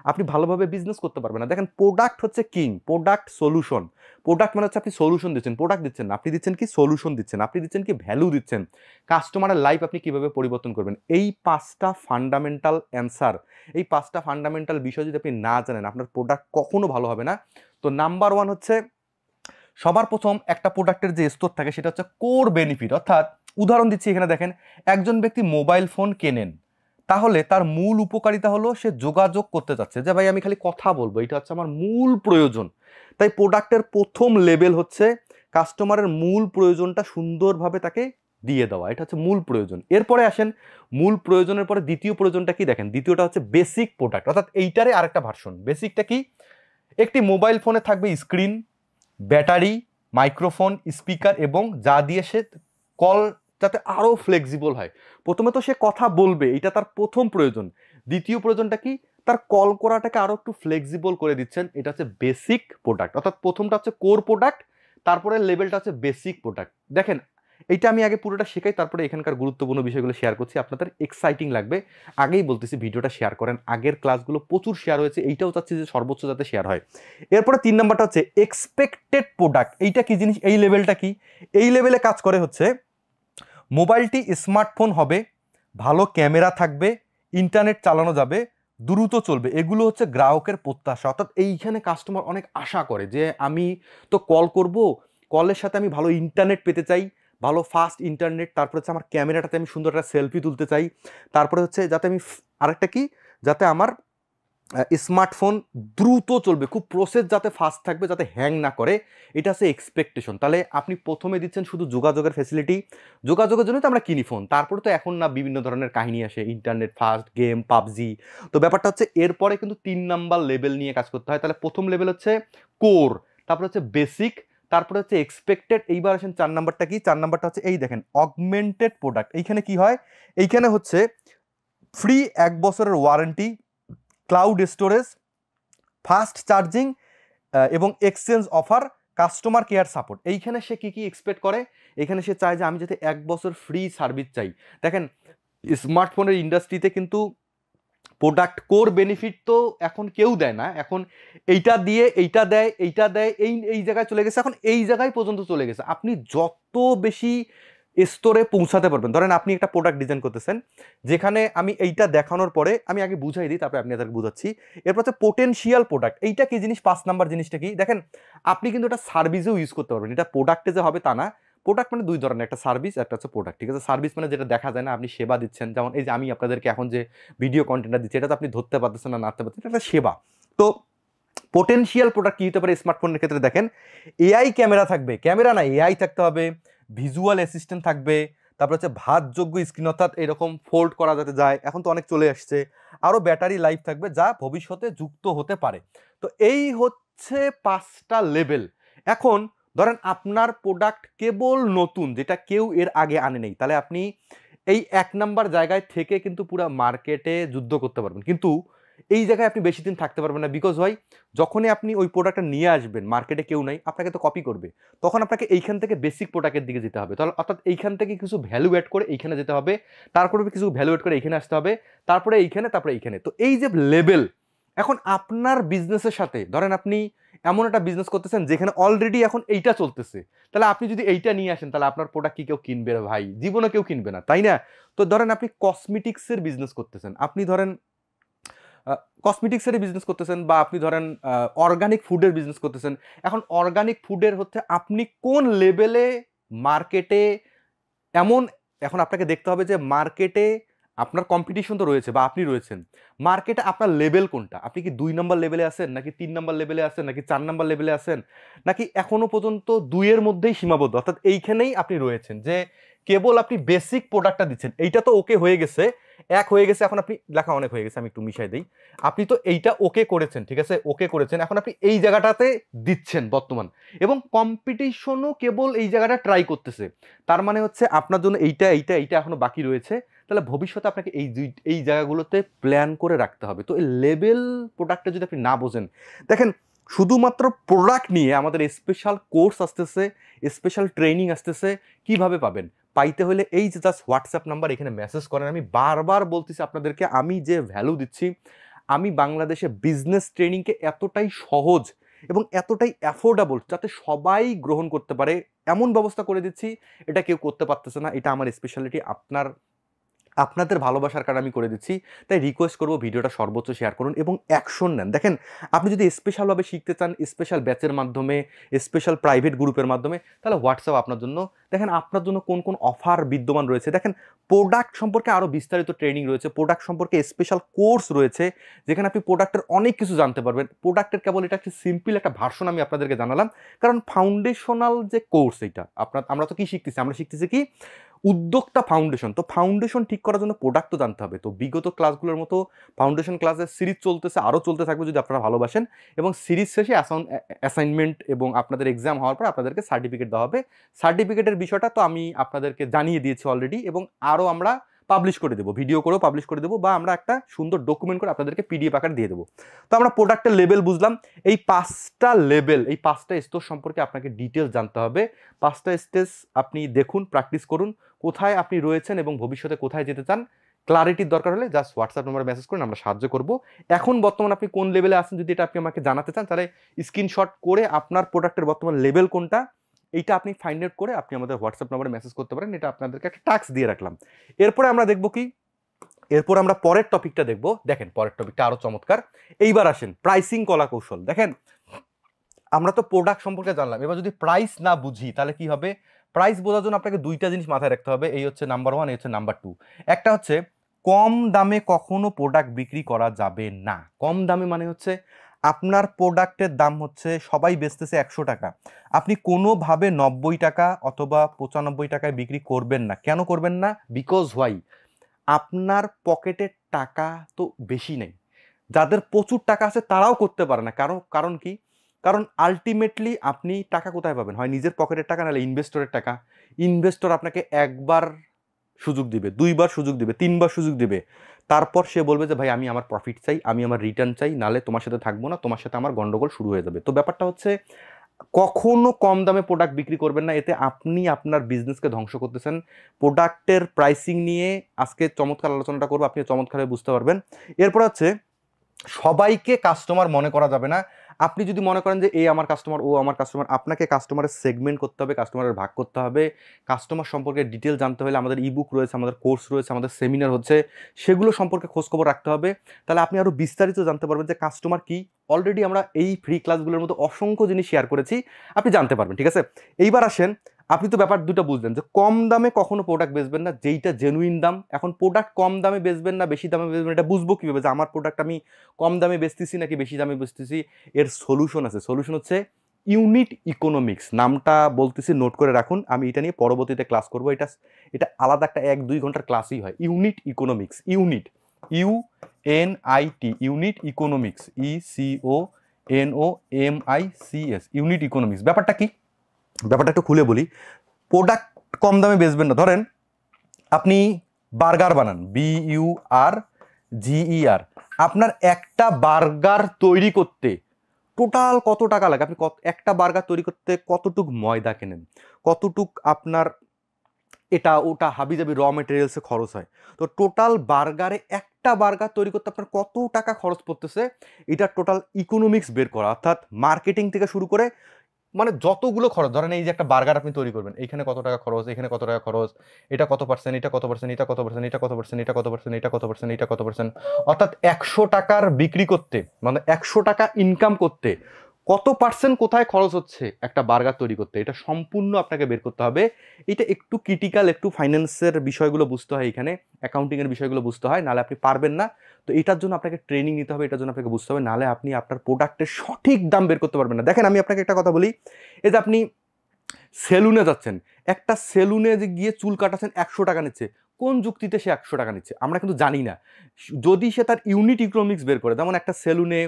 আপনি ভালোভাবে বিজনেস করতে পারবেন না। দেখেন, প্রোডাক্ট হচ্ছে কিং, প্রোডাক্ট সলিউশন। প্রোডাক্ট মানে হচ্ছে আপনি সলিউশন দিচ্ছেন, প্রোডাক্ট দিচ্ছেন না। আপনি দিচ্ছেন কি? সলিউশন দিচ্ছেন। আপনি দিচ্ছেন কি? ভ্যালু দিচ্ছেন। কাস্টমারের লাইফ আপনি কিভাবে পরিবর্তন করবেন, এই 5টা ফান্ডামেন্টাল অ্যান্সার, এই 5টা ফান্ডামেন্টাল বিষয় যদি আপনি না জানেন, আপনার প্রোডাক্ট কখনো ভালো হবে না। তো নাম্বার 1 হচ্ছে, সবার প্রথম একটা প্রোডাক্টের যে স্তর থাকে সেটা হচ্ছে কোর বেনিফিট। অর্থাৎ উদাহরণ দিচ্ছি, এখানে দেখেন, একজন ব্যক্তি মোবাইল ফোন কেনেন, তাহলে তার মূল উপকারিতা হলো সে যোগাযোগ করতে চাচ্ছে, যে ভাই আমি খালি কথা বলবো, এটা হচ্ছে আমার মূল প্রয়োজন। তাই প্রোডাক্টের প্রথম লেভেল হচ্ছে কাস্টমারের মূল প্রয়োজনটা সুন্দরভাবে তাকে দিয়ে দেওয়া, এটা হচ্ছে মূল প্রয়োজন। এরপরে আসেন মূল প্রয়োজনের পরে দ্বিতীয় প্রয়োজনটা কি দেখেন, দ্বিতীয়টা হচ্ছে বেসিক প্রোডাক্ট, অর্থাৎ এইটারে আরেকটা ভার্সন। বেসিকটা কি, একটি মোবাইল ফোনে থাকবে স্ক্রিন, ব্যাটারি, মাইক্রোফোন, স্পিকার এবং যা দিয়ে সে কল যাতে আরও ফ্লেক্সিবল হয়। প্রথমে তো সে কথা বলবে, এটা তার প্রথম প্রয়োজন। দ্বিতীয় প্রয়োজনটা কি, তার কল করাটাকে আরও একটু ফ্লেক্সিবল করে দিচ্ছেন, এটা হচ্ছে বেসিক প্রোডাক্ট। অর্থাৎ প্রথমটা হচ্ছে কোর প্রোডাক্ট, তারপরে লেভেলটা হচ্ছে বেসিক প্রোডাক্ট। দেখেন এইটা আমি আগে পুরোটা শেখাই, তারপরে এখানকার গুরুত্বপূর্ণ বিষয়গুলো শেয়ার করছি, আপনাদের এক্সাইটিং লাগবে। আগেই বলতেছি ভিডিওটা শেয়ার করেন, আগের ক্লাসগুলো প্রচুর শেয়ার হয়েছে, এইটাও চাচ্ছি যে সর্বোচ্চ যাতে শেয়ার হয়। এরপরে 3 নাম্বারটা হচ্ছে এক্সপেক্টেড প্রোডাক্ট। এইটা কি জিনিস, এই লেভেলটা কি, এই লেভেলে কাজ করে হচ্ছে মোবাইলটি স্মার্টফোন হবে, ভালো ক্যামেরা থাকবে, ইন্টারনেট চালানো যাবে, দ্রুত চলবে, এগুলো হচ্ছে গ্রাহকের প্রত্যাশা। অর্থাৎ এইখানে কাস্টমার অনেক আশা করে যে আমি তো কল করব, কলের সাথে আমি ভালো ইন্টারনেট পেতে চাই, ভালো ফাস্ট ইন্টারনেট, তারপরে হচ্ছে আমার ক্যামেরাটাতে আমি সুন্দর একটা সেলফি তুলতে চাই, তারপরে হচ্ছে যাতে আমি আরেকটা কি, যাতে আমার স্মার্টফোন দ্রুত চলবে, খুব প্রসেস যাতে ফাস্ট থাকবে, যাতে হ্যাং না করে, এটা হচ্ছে এক্সপেকটেশন। তাহলে আপনি প্রথমে দিচ্ছেন শুধু যোগাযোগের ফ্যাসিলিটি, যোগাযোগের জন্য তো আমরা কিনি ফোন, তারপরে তো এখন না বিভিন্ন ধরনের কাহিনী আসে, ইন্টারনেট ফাস্ট, গেম, পাবজি। তো ব্যাপারটা হচ্ছে এরপরে কিন্তু 3 নাম্বার লেভেল নিয়ে কাজ করতে হয়। তাহলে প্রথম লেভেল হচ্ছে কোর, তারপরে হচ্ছে বেসিক, তারপরে হচ্ছে এক্সপেক্টেড। এইবার আসেন 4 নাম্বারটা কি, 4 নাম্বারটা হচ্ছে এই দেখেন অগমেন্টেড প্রোডাক্ট। এইখানে কি হয়, এইখানে হচ্ছে ফ্রি 1 বছরের warranty, cloud storage, fast charging এবং exchange offer, customer care support. এইখানে সে কি কি এক্সপেক্ট করে, এখানে সে চায় যে আমি যাতে 1 বছর ফ্রি সার্ভিস চাই। দেখেন স্মার্টফোনের ইন্ডাস্ট্রিতে কিন্তু প্রোডাক্ট কোর বেনিফিট তো এখন কেউ দেয় না, এখন এইটা দিয়ে এইটা দেয়, এইটা দেয়, এই এই জায়গায় চলে গেছে, এখন এই জায়গায় পর্যন্ত চলে গেছে। আপনি যত বেশি স্তরে পৌঁছাতে পারবেন, ধরেন আপনি একটা প্রোডাক্ট ডিজাইন করতেছেন, যেখানে আমি এইটা দেখানোর পরে আমি আগে বুঝাই দিই, তারপরে আপনি তাদেরকে বুঝাচ্ছি। এরপর হচ্ছে পোটেনশিয়াল প্রোডাক্ট, এইটা কি জিনিস, 5 নাম্বার জিনিসটা কি দেখেন, আপনি কিন্তু এটা সার্ভিসেও ইউজ করতে পারবেন, এটা প্রোডাক্টে যে হবে তা না। প্রোডাক্ট মানে 2 ধরনের, একটা সার্ভিস, একটা হচ্ছে প্রোডাক্ট, ঠিক আছে। সার্ভিস মানে যেটা দেখা যায় না, আপনি সেবা দিচ্ছেন, যেমন এই যে আমি আপনাদেরকে এখন যে ভিডিও কন্টেন্টটা দিচ্ছি, এটা তো আপনি ধরতে পারতেছেন না, নাড়তে পারতেছেন, এটা একটা সেবা। তো পোটেনশিয়াল প্রোডাক্ট কি হতে পারে স্মার্টফোনের ক্ষেত্রে, দেখেন এআই ক্যামেরা থাকবে, ক্যামেরা না এআই থাকতে হবে, ভিজুয়াল অ্যাসিস্ট্যান্ট থাকবে, তারপর হচ্ছে ভাতযোগ্য স্ক্রিন, অর্থাৎ এরকম ফোল্ড করা যাতে যায়, এখন তো অনেক চলে আসছে, আরও ব্যাটারি লাইফ থাকবে যা ভবিষ্যতে যুক্ত হতে পারে। তো এই হচ্ছে 5টা লেভেল। এখন ধরেন আপনার প্রোডাক্ট কেবল নতুন, যেটা কেউ এর আগে আনে নেই, তাহলে আপনি এই 1 নাম্বার জায়গায় থেকে কিন্তু পুরো মার্কেটে যুদ্ধ করতে পারবেন, কিন্তু এই জায়গায় আপনি বেশি দিন থাকতে পারবেন না। বিকজ ভাই যখনই আপনি ওই প্রোডাক্টটা নিয়ে আসবেন, মার্কেটে কেউ নাই, আপনাকে তো কপি করবে, তখন আপনাকে এইখান থেকে বেসিক প্রোডাক্টের দিকে যেতে হবে। তাহলে অর্থাৎ এইখান থেকে কিছু ভ্যালু অ্যাড করে এইখানে যেতে হবে, তারপরে কিছু ভ্যালু অ্যাড করে এইখানে আসতে হবে, তারপরে এইখানে, তারপরে এইখানে। তো এই যে লেভেল, এখন আপনার বিজনেসের সাথে ধরেন আপনি এমন একটা বিজনেস করতেছেন যেখানে অলরেডি এখন এইটা চলতেছে, তাহলে আপনি যদি এইটা নিয়ে আসেন, তাহলে আপনার প্রোডাক্ট কি কেউ কিনবে ভাই? জীবনে কেউ কিনবে না, তাই না? তো ধরেন আপনি কসমেটিক্সের বিজনেস করতেছেন, আপনি ধরেন কসমেটিক্সের বিজনেস করতেছেন, বা আপনি ধরেন অর্গানিক ফুডের বিজনেস করতেছেন। এখন অর্গানিক ফুডের হচ্ছে আপনি কোন লেভেলে মার্কেটে এমন, এখন আপনাকে দেখতে হবে যে মার্কেটে আপনার কম্পিটিশন তো রয়েছে বা আপনি রয়েছেন, মার্কেটে আপনার লেভেল কোনটা, আপনি কি 2 নাম্বার লেভেলে আছেন, নাকি 3 নাম্বার লেভেলে আছেন, নাকি 4 নাম্বার লেভেলে আছেন, নাকি এখনো পর্যন্ত 2 এর মধ্যেই সীমাবদ্ধ, অর্থাৎ এইখানেই আপনি রয়েছেন যে কেবল আপনি বেসিক প্রোডাক্টটা দিচ্ছেন। এইটা তো ওকে হয়ে গেছে, এক হয়ে গেছে, এখন আপনি লেখা অনেক হয়ে গেছে, আমি একটু মিশাই দিই। আপনি তো এইটা ওকে করেছেন, ঠিক আছে, ওকে করেছেন, এখন আপনি এই জায়গাটাতে দিচ্ছেন বর্তমান, এবং কম্পিটিশনও কেবল এই জায়গাটা ট্রাই করতেছে। তার মানে হচ্ছে আপনার জন্য এইটা এইটা এইটা এখনো বাকি রয়েছে, তাহলে ভবিষ্যতে আপনাকে এই জায়গাগুলোতে প্ল্যান করে রাখতে হবে। তো এই লেভেল প্রোডাক্টটা যদি আপনি না বোঝেন, দেখেন শুধুমাত্র প্রোডাক্ট নিয়ে আমাদের স্পেশাল কোর্স আসতেছে, স্পেশাল ট্রেনিং আসতেছে, কিভাবে পাবেন? পাইতে হলে এই যে জাস্ট হোয়াটসঅ্যাপ নাম্বার, এখানে মেসেজ করেন। আমি বারবার বলতেছি আপনাদেরকে, আমি যে ভ্যালু দিচ্ছি, আমি বাংলাদেশে বিজনেস ট্রেনিংকে এতটাই সহজ এবং এতটাই অ্যাফোর্ডেবল যাতে সবাই গ্রহণ করতে পারে, এমন ব্যবস্থা করে দিচ্ছি, এটা কেউ করতে পারতেছে না, এটা আমার স্পেশালিটি। আপনার আপনাদের ভালোবাসার কারণে আমি করে দিচ্ছি, তাই রিকোয়েস্ট করবো ভিডিওটা সর্বোচ্চ শেয়ার করুন এবং অ্যাকশন নেন। দেখেন, আপনি যদি স্পেশালভাবে শিখতে চান, স্পেশাল ব্যাচের মাধ্যমে, স্পেশাল প্রাইভেট গ্রুপের মাধ্যমে, তাহলে হোয়াটসঅ্যাপ আপনার জন্য। দেখেন আপনার জন্য কোন কোন অফার বিদ্যমান রয়েছে। দেখেন, প্রোডাক্ট সম্পর্কে আরও বিস্তারিত ট্রেনিং রয়েছে, প্রোডাক্ট সম্পর্কে স্পেশাল কোর্স রয়েছে, যেখানে আপনি প্রোডাক্টের অনেক কিছু জানতে পারবেন। প্রোডাক্টের কেবল এটা একটা সিম্পল একটা ভার্সন আমি আপনাদেরকে জানালাম, কারণ ফাউন্ডেশনাল যে কোর্স এইটা আমরা তো কি শিখতেছি, আমরা শিখতেছি কি উদ্যোক্তা ফাউন্ডেশন। তো ফাউন্ডেশন ঠিক করার জন্য প্রোডাক্ট তো জানতে হবে। তো বিগত ক্লাসগুলোর মতো ফাউন্ডেশন ক্লাসের সিরিজ চলতেছে, আরও চলতে থাকবে যদি আপনারা ভালোবাসেন, এবং সিরিজ শেষে অ্যাসাইনমেন্ট এবং আপনাদের এক্সাম হওয়ার পর আপনাদেরকে সার্টিফিকেট দেওয়া হবে। সার্টিফিকেটের বিষয়টা তো আমি আপনাদেরকে জানিয়ে দিয়েছি অলরেডি, এবং আরও আমরা পাবলিশ করে দেবো, ভিডিও করেও পাবলিশ করে দেবো, বা আমরা একটা সুন্দর ডকুমেন্ট করে আপনাদেরকে পিডিএফ আকারে দিয়ে দেবো। তো আমরা প্রোডাক্টের লেভেল বুঝলাম। এই 5টা লেভেল, এই 5টা স্তর সম্পর্কে আপনাকে ডিটেলস জানতে হবে। 5টা স্টেজ আপনি দেখুন, প্র্যাকটিস করুন, কোথায় আপনি রয়েছেন এবং ভবিষ্যতে কোথায় যেতে চান। ক্লারিটির দরকার হলে জাস্ট হোয়াটসঅ্যাপ নম্বরে মেসেজ করুন, আমরা সাহায্য করব। এখন বর্তমান আপনি কোন লেভেলে আছেন যদি এটা আপনি আমাকে জানাতে চান, তাহলে স্ক্রিনশট করে আপনার প্রোডাক্টের বর্তমান লেভেল কোনটা এইটা আপনি ফাইন্ড আউট করে আপনি আমাদের হোয়াটসঅ্যাপ নম্বরে মেসেজ করতে পারেন। এটা আপনাদেরকে একটা টাস্ক দিয়ে রাখলাম। এরপরে আমরা দেখব কি, এরপর আমরা পরের টপিকটা দেখব। দেখেন, পরের টপিকটা আরো চমৎকার। এইবার আসেন প্রাইসিং কলা কৌশল। দেখেন, আমরা তো প্রোডাক্ট সম্পর্কে জানলাম, এবার যদি প্রাইস না বুঝি তাহলে কি হবে। প্রাইস বোঝার জন্য আপনাকে দুইটা জিনিস মাথায় রাখতে হবে, এই হচ্ছে নাম্বার 1, এই হচ্ছে নাম্বার 2। একটা হচ্ছে কম দামে কখনো প্রোডাক্ট বিক্রি করা যাবে না। কম দামে মানে হচ্ছে আপনার প্রোডাক্টের দাম হচ্ছে সবাই বেচতেছে 100 টাকা, আপনি কোনোভাবে 90 টাকা অথবা 95 টাকায় বিক্রি করবেন না। কেন করবেন না? বিকজ হোয়াই, আপনার পকেটের টাকা তো বেশি নেই। যাদের প্রচুর টাকা আছে তারাও করতে পারে না। কারণ কি? কারণ আলটিমেটলি আপনি টাকা কোথায় পাবেন? হয় নিজের পকেটের টাকা, নাহলে ইনভেস্টরের টাকা। ইনভেস্টর আপনাকে একবার সুযোগ দিবে, 2 বার সুযোগ দিবে, 3 বার সুযোগ দিবে। তারপর সে বলবে যে ভাই আমি আমার প্রফিট চাই, আমি আমার রিটার্ন চাই, নাহলে তোমার সাথে থাকবো না, তোমার সাথে আমার গন্ডগোল শুরু হয়ে যাবে। তো ব্যাপারটা হচ্ছে কখনো কম দামে প্রোডাক্ট বিক্রি করবেন না, এতে আপনি আপনার বিজনেসকে ধ্বংস করতেছেন। প্রোডাক্টের প্রাইসিং নিয়ে আজকে চমৎকার আলোচনাটা করবো, আপনি চমৎকারভাবে বুঝতে পারবেন। এরপর হচ্ছে সবাইকে কাস্টমার মনে করা যাবে না। আপনি যদি মনে করেন যে এই আমার কাস্টমার, ও আমার কাস্টমার, আপনাকে কাস্টমারের সেগমেন্ট করতে হবে, কাস্টমারের ভাগ করতে হবে। কাস্টমার সম্পর্কে ডিটেল জানতে হলে আমাদের ইবুক রয়েছে, আমাদের কোর্স রয়েছে, আমাদের সেমিনার হচ্ছে, সেগুলো সম্পর্কে খোঁজখবর রাখতে হবে। তাহলে আপনি আরও বিস্তারিত জানতে পারবেন যে কাস্টমার কি। অলরেডি আমরা এই ফ্রি ক্লাসগুলোর মধ্যে অসংখ্য জিনিস শেয়ার করেছি, আপনি জানতে পারবেন। ঠিক আছে, এইবার আসেন, আপনি তো ব্যাপার দুটো বুঝলেন যে কম দামে কখনো প্রোডাক্ট বেচবেন না, যেইটা জেনুইন দাম। এখন প্রোডাক্ট কম দামে বেচবেন না বেশি দামে বেচবেন, এটা বুঝবো কীভাবে যে আমার প্রোডাক্ট আমি কম দামে বেচতেছি নাকি বেশি দামে বেচতেছি? এর সলিউশন আছে। সলিউশন হচ্ছে ইউনিট ইকোনমিক্স। নামটা বলতেছি, নোট করে রাখুন, আমি এটা নিয়ে পরবর্তীতে ক্লাস করবো। এটা আলাদা একটা 1-2 ঘন্টার ক্লাসই হয়। Unit economics, unit, U N I T, unit economics, unit unit economics. ব্যাপারটা কি? ব্যাপারটা একটু খুলে বলি। প্রোডাক্ট কম দামে বেচবেন না। ধরেন আপনি বার্গার বানান, BURGER, আপনার একটা বার্গার তৈরি করতে টোটাল কত টাকা লাগে? আপনি একটা বার্গার তৈরি করতে কতটুক ময়দা কেনেন, কতটুক আপনার এটা ওটা হাবিজাবি র মেটেরিয়ালসে খরচ হয়। তো টোটাল বার্গারে, একটা বার্গার তৈরি করতে আপনার কত টাকা খরচ পড়তেছে, এটা টোটাল ইকোনমিক্স বের করা। অর্থাৎ মার্কেটিং থেকে শুরু করে মানে যতগুলো খরচ, ধরেন এই যে একটা বার্গার আপনি তৈরি করবেন, এইখানে কত টাকা খরচ, এখানে কত টাকা খরচ, এটা কত পার্সেন্ট, এটা কত পার্সেন্ট, এটা কত পার্সেন্ট, এটা কত পার্সেন্ট, এটা কত পার্সেন্ট, এটা কত পার্সেন্ট, এটা কত পার্সেন্ট। অর্থাৎ 100 টাকার বিক্রি করতে, মানে 100 টাকা ইনকাম করতে কত পার্সেন্ট কোথায় খরচ হচ্ছে একটা বার্গার তৈরি করতে, এটা সম্পূর্ণ আপনাকে বের করতে হবে। এটা একটু ক্রিটিক্যাল, একটু ফাইন্যান্সের বিষয়গুলো বুঝতে হয়, এখানে অ্যাকাউন্টিংয়ের বিষয়গুলো বুঝতে হয়, নাহলে আপনি পারবেন না। তো এটার জন্য আপনাকে ট্রেনিং নিতে হবে, এটার জন্য আপনাকে বুঝতে হবে, নাহলে আপনি আপনার প্রোডাক্টের সঠিক দাম বের করতে পারবেন না। দেখেন, আমি আপনাকে একটা কথা বলি, এই যে আপনি সেলুনে যাচ্ছেন, একটা সেলুনে যে গিয়ে চুল কাটাচ্ছেন 100 টাকা নিচ্ছে, কোন যুক্তিতে সে 100 টাকা নিচ্ছে আমরা কিন্তু জানি না। যদি সে তার ইউনিট ইকোনমিক্স বের করে, যেমন একটা সেলুনে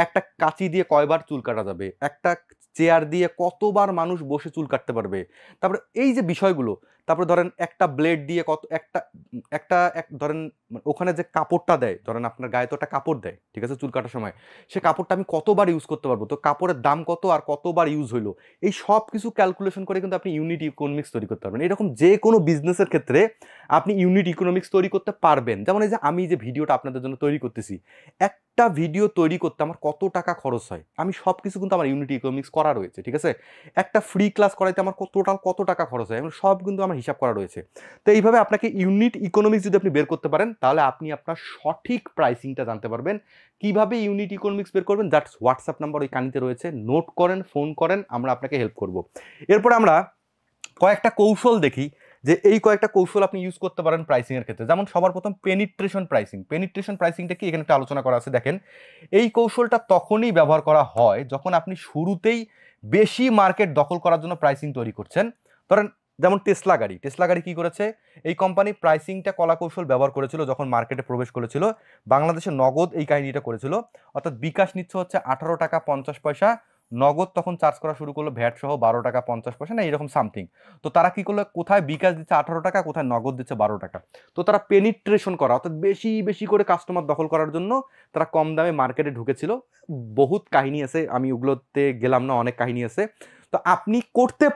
একটা কাঁচি দিয়ে কয়বার চুল কাটা যাবে, একটা চেয়ার দিয়ে কতবার মানুষ বসে চুল কাটতে পারবে, তারপরে এই যে বিষয়গুলো, তারপরে ধরেন একটা ব্লেড দিয়ে কত একটা একটা ধরেন ওখানে যে কাপড়টা দেয়, ধরেন আপনার গায়ে তো একটা কাপড় দেয়, ঠিক আছে, চুল কাটার সময়, সে কাপড়টা আমি কতবার ইউজ করতে পারবো, তো কাপড়ের দাম কত আর কতবার ইউজ হইলো, এই সব কিছু ক্যালকুলেশন করে কিন্তু আপনি ইউনিট ইকোনমিক্স তৈরি করতে পারবেন। এরকম যে কোনো বিজনেসের ক্ষেত্রে আপনি ইউনিট ইকোনমিক্স তৈরি করতে পারবেন। যেমন এই যে আমি যে ভিডিওটা আপনাদের জন্য তৈরি করতেছি, একটা ভিডিও তৈরি করতে আমার কত টাকা খরচ হয়, আমি সব কিছু কিন্তু আমার ইউনিট ইকোনমিক্স করা রয়েছে, ঠিক আছে। একটা ফ্রি ক্লাস করাইতে আমার টোটাল কত টাকা খরচ হয় এবং সব কিন্তু আমার হিসাব করা রয়েছে। তো এইভাবে আপনাকে ইউনিট ইকোনমিক্স যদি আপনি বের করতে পারেন তাহলে আপনি আপনার সঠিক প্রাইসিংটা জানতে পারবেন। কিভাবে ইউনিট ইকোনমিক্স বের করবেন, দ্যাটস হোয়াটসঅ্যাপ নাম্বার ওই কানিতে রয়েছে, নোট করেন, ফোন করেন, আমরা আপনাকে হেল্প করব। এরপর আমরা কয়েকটা কৌশল দেখি যে এই কয়েকটা কৌশল আপনি ইউজ করতে পারেন প্রাইসিং এর ক্ষেত্রে। যেমন সবার প্রথম পেনিট্রেশন প্রাইসিং। পেনিট্রেশন প্রাইসিংটা কি এখানে একটা আলোচনা করা আছে, দেখেন এই কৌশলটা তখনই ব্যবহার করা হয় যখন আপনি শুরুতেই বেশি মার্কেট দখল করার জন্য প্রাইসিং তৈরি করছেন। ধরেন যেমন টেসলা গাড়ি কি করেছে, এই কোম্পানি প্রাইসিংটা কলা কৌশল ব্যবহার করেছিল যখন মার্কেটে প্রবেশ করেছিল। বাংলাদেশে নগদ এই কাহিনীটা করেছিল, অর্থাৎ বিকাশ নিচ্ছে হচ্ছে 18 টাকা 50 পয়সা, নগদ তখন চার্জ করা শুরু করলো ভ্যাট সহ 12 টাকা 50 পয়সা না এরকম সামথিং। তো তারা কি করলো, কোথায় বিকাশ দিচ্ছে 18 টাকা, কোথায় নগদ দিচ্ছে 12 টাকা। তো তারা পেনিট্রেশন করা অর্থাৎ বেশি বেশি করে কাস্টমার দখল করার জন্য তারা কম দামে মার্কেটে ঢুকেছিল। বহুত কাহিনী আছে, আমি ওগুলোতে গেলাম না, অনেক কাহিনী আছে। তো আপনি করতে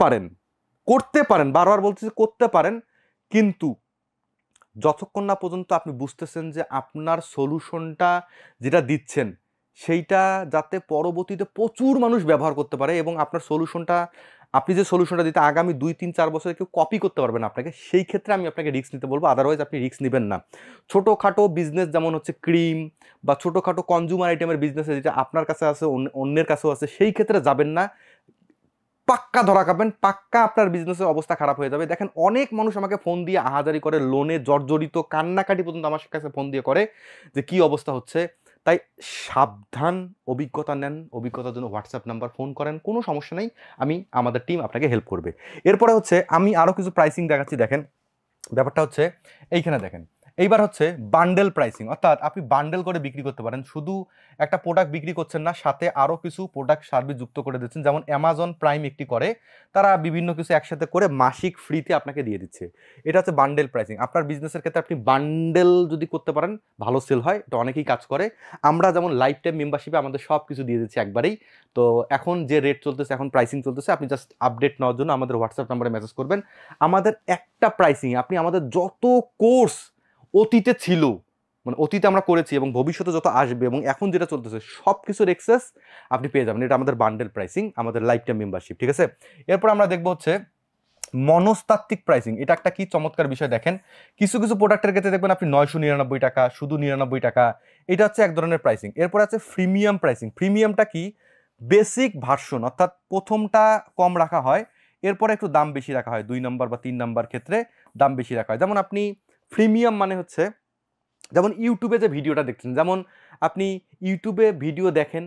পারেন, বারবার বলতেছি করতে পারেন, কিন্তু যতক্ষণ না পর্যন্ত আপনি বুঝতেছেন যে আপনার সলিউশনটা যেটা দিচ্ছেন সেইটা যাতে পরবর্তীতে প্রচুর মানুষ ব্যবহার করতে পারে এবং আপনার সলিউশনটা, আপনি যে সলিউশনটা দিতে আগামী 2-3-4 বছরে কেউ কপি করতে পারবে না আপনাকে, সেই ক্ষেত্রে আমি আপনাকে রিস্ক নিতে বলবো। আদারওয়াইজ আপনি রিস্ক নেবেন না। ছোটোখাটো বিজনেস যেমন হচ্ছে ক্রিম বা ছোটোখাটো কনজিউমার আইটেমের বিজনেস যেটা আপনার কাছে আছে অন্যের কাছেও আছে, সেই ক্ষেত্রে যাবেন না। পাক্কা ধরা খাবেন, পাক্কা আপনার বিজনেসের অবস্থা খারাপ হয়ে যাবে। দেখেন অনেক মানুষ আমাকে ফোন দিয়ে আহাজারি করে, লোনে জর্জরিত, কান্নাকাটি পর্যন্ত আমার কাছে ফোন দিয়ে করে যে কি অবস্থা হচ্ছে। তাই সাবধান, অভিজ্ঞতা নেন, অভিজ্ঞতার জন্য হোয়াটসঅ্যাপ নাম্বার, ফোন করেন, কোনো সমস্যা নেই, আমাদের টিম আপনাকে হেল্প করবে। এরপরে হচ্ছে আমি আরও কিছু প্রাইসিং দেখাচ্ছি। দেখেন ব্যাপারটা হচ্ছে এইখানে দেখেন, এইবার হচ্ছে বান্ডেল প্রাইসিং, অর্থাৎ আপনি বান্ডেল করে বিক্রি করতে পারেন। শুধু একটা প্রোডাক্ট বিক্রি করছেন না, সাথে আরও কিছু প্রোডাক্ট সার্ভিস যুক্ত করে দিচ্ছেন। যেমন অ্যামাজন প্রাইম একটি করে, তারা বিভিন্ন কিছু একসাথে করে মাসিক ফ্রিতে আপনাকে দিয়ে দিচ্ছে। এটা হচ্ছে বান্ডেল প্রাইসিং। আপনার বিজনেসের ক্ষেত্রে আপনি বান্ডেল যদি করতে পারেন ভালো সেল হয়, এটা অনেকেই কাজ করে। আমরা যেমন লাইফ টাইম মেম্বারশিপে আমাদের সব কিছু দিয়ে দিচ্ছি একবারেই। তো এখন যে রেট চলতেছে, এখন প্রাইসিং চলতেছে, আপনি জাস্ট আপডেট নেওয়ার জন্য আমাদের হোয়াটসঅ্যাপ নাম্বারে মেসেজ করবেন। আমাদের একটা প্রাইসিং আপনি আমাদের যত কোর্স অতীতে ছিল, মানে অতীতে আমরা করেছি এবং ভবিষ্যতে যত আসবে এবং এখন যেটা চলতেছে সব কিছুর এক্সেস আপনি পেয়ে যাবেন। এটা আমাদের বান্ডেল প্রাইসিং, আমাদের লাইফ টাইম মেম্বারশিপ, ঠিক আছে। এরপর আমরা দেখবো হচ্ছে মনস্তাত্ত্বিক প্রাইসিং। এটা একটা কি চমৎকার বিষয়, দেখেন কিছু কিছু প্রোডাক্টের ক্ষেত্রে দেখবেন আপনি 999 টাকা, শুধু 99 টাকা, এটা হচ্ছে এক ধরনের প্রাইসিং। এরপর আছে প্রিমিয়াম প্রাইসিং। প্রিমিয়ামটা কি, বেসিক ভার্সন, অর্থাৎ প্রথমটা কম রাখা হয়, এরপরে একটু দাম বেশি রাখা হয়, 2 নম্বর বা 3 নম্বর ক্ষেত্রে দাম বেশি রাখা হয়। যেমন আপনি প্রিমিয়াম মানে হচ্ছে, যেমন ইউটিউবে যে ভিডিওটা দেখছেন, যেমন আপনি ইউটিউবে ভিডিও দেখেন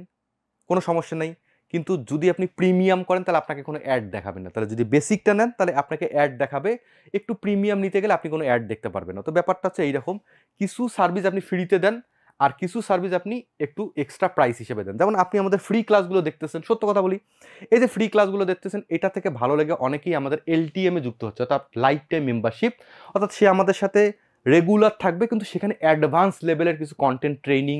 কোনো সমস্যা নেই, কিন্তু যদি আপনি প্রিমিয়াম করেন তাহলে আপনাকে কোনো অ্যাড দেখাবে না। তাহলে যদি বেসিকটা নেন তাহলে আপনাকে অ্যাড দেখাবে, একটু প্রিমিয়াম নিতে গেলে আপনি কোনো অ্যাড দেখতে পারবেন না। তো ব্যাপারটা হচ্ছে এইরকম, কিছু সার্ভিস আপনি ফ্রিতে দেন আর কিছু সার্ভিস আপনি একটু এক্সট্রা প্রাইস হিসেবে দেন। যেমন আপনি আমাদের ফ্রি ক্লাসগুলো দেখতেছেন, সত্য কথা বলি, এই যে ফ্রি ক্লাসগুলো দেখতেছেন, এটা থেকে ভালো লেগে অনেকেই আমাদের এলটিএমে যুক্ত হচ্ছে, অর্থাৎ লাইফ টাইম মেম্বারশিপ, অর্থাৎ সে আমাদের সাথে রেগুলার থাকবে, কিন্তু সেখানে অ্যাডভান্স লেভেলের কিছু content training,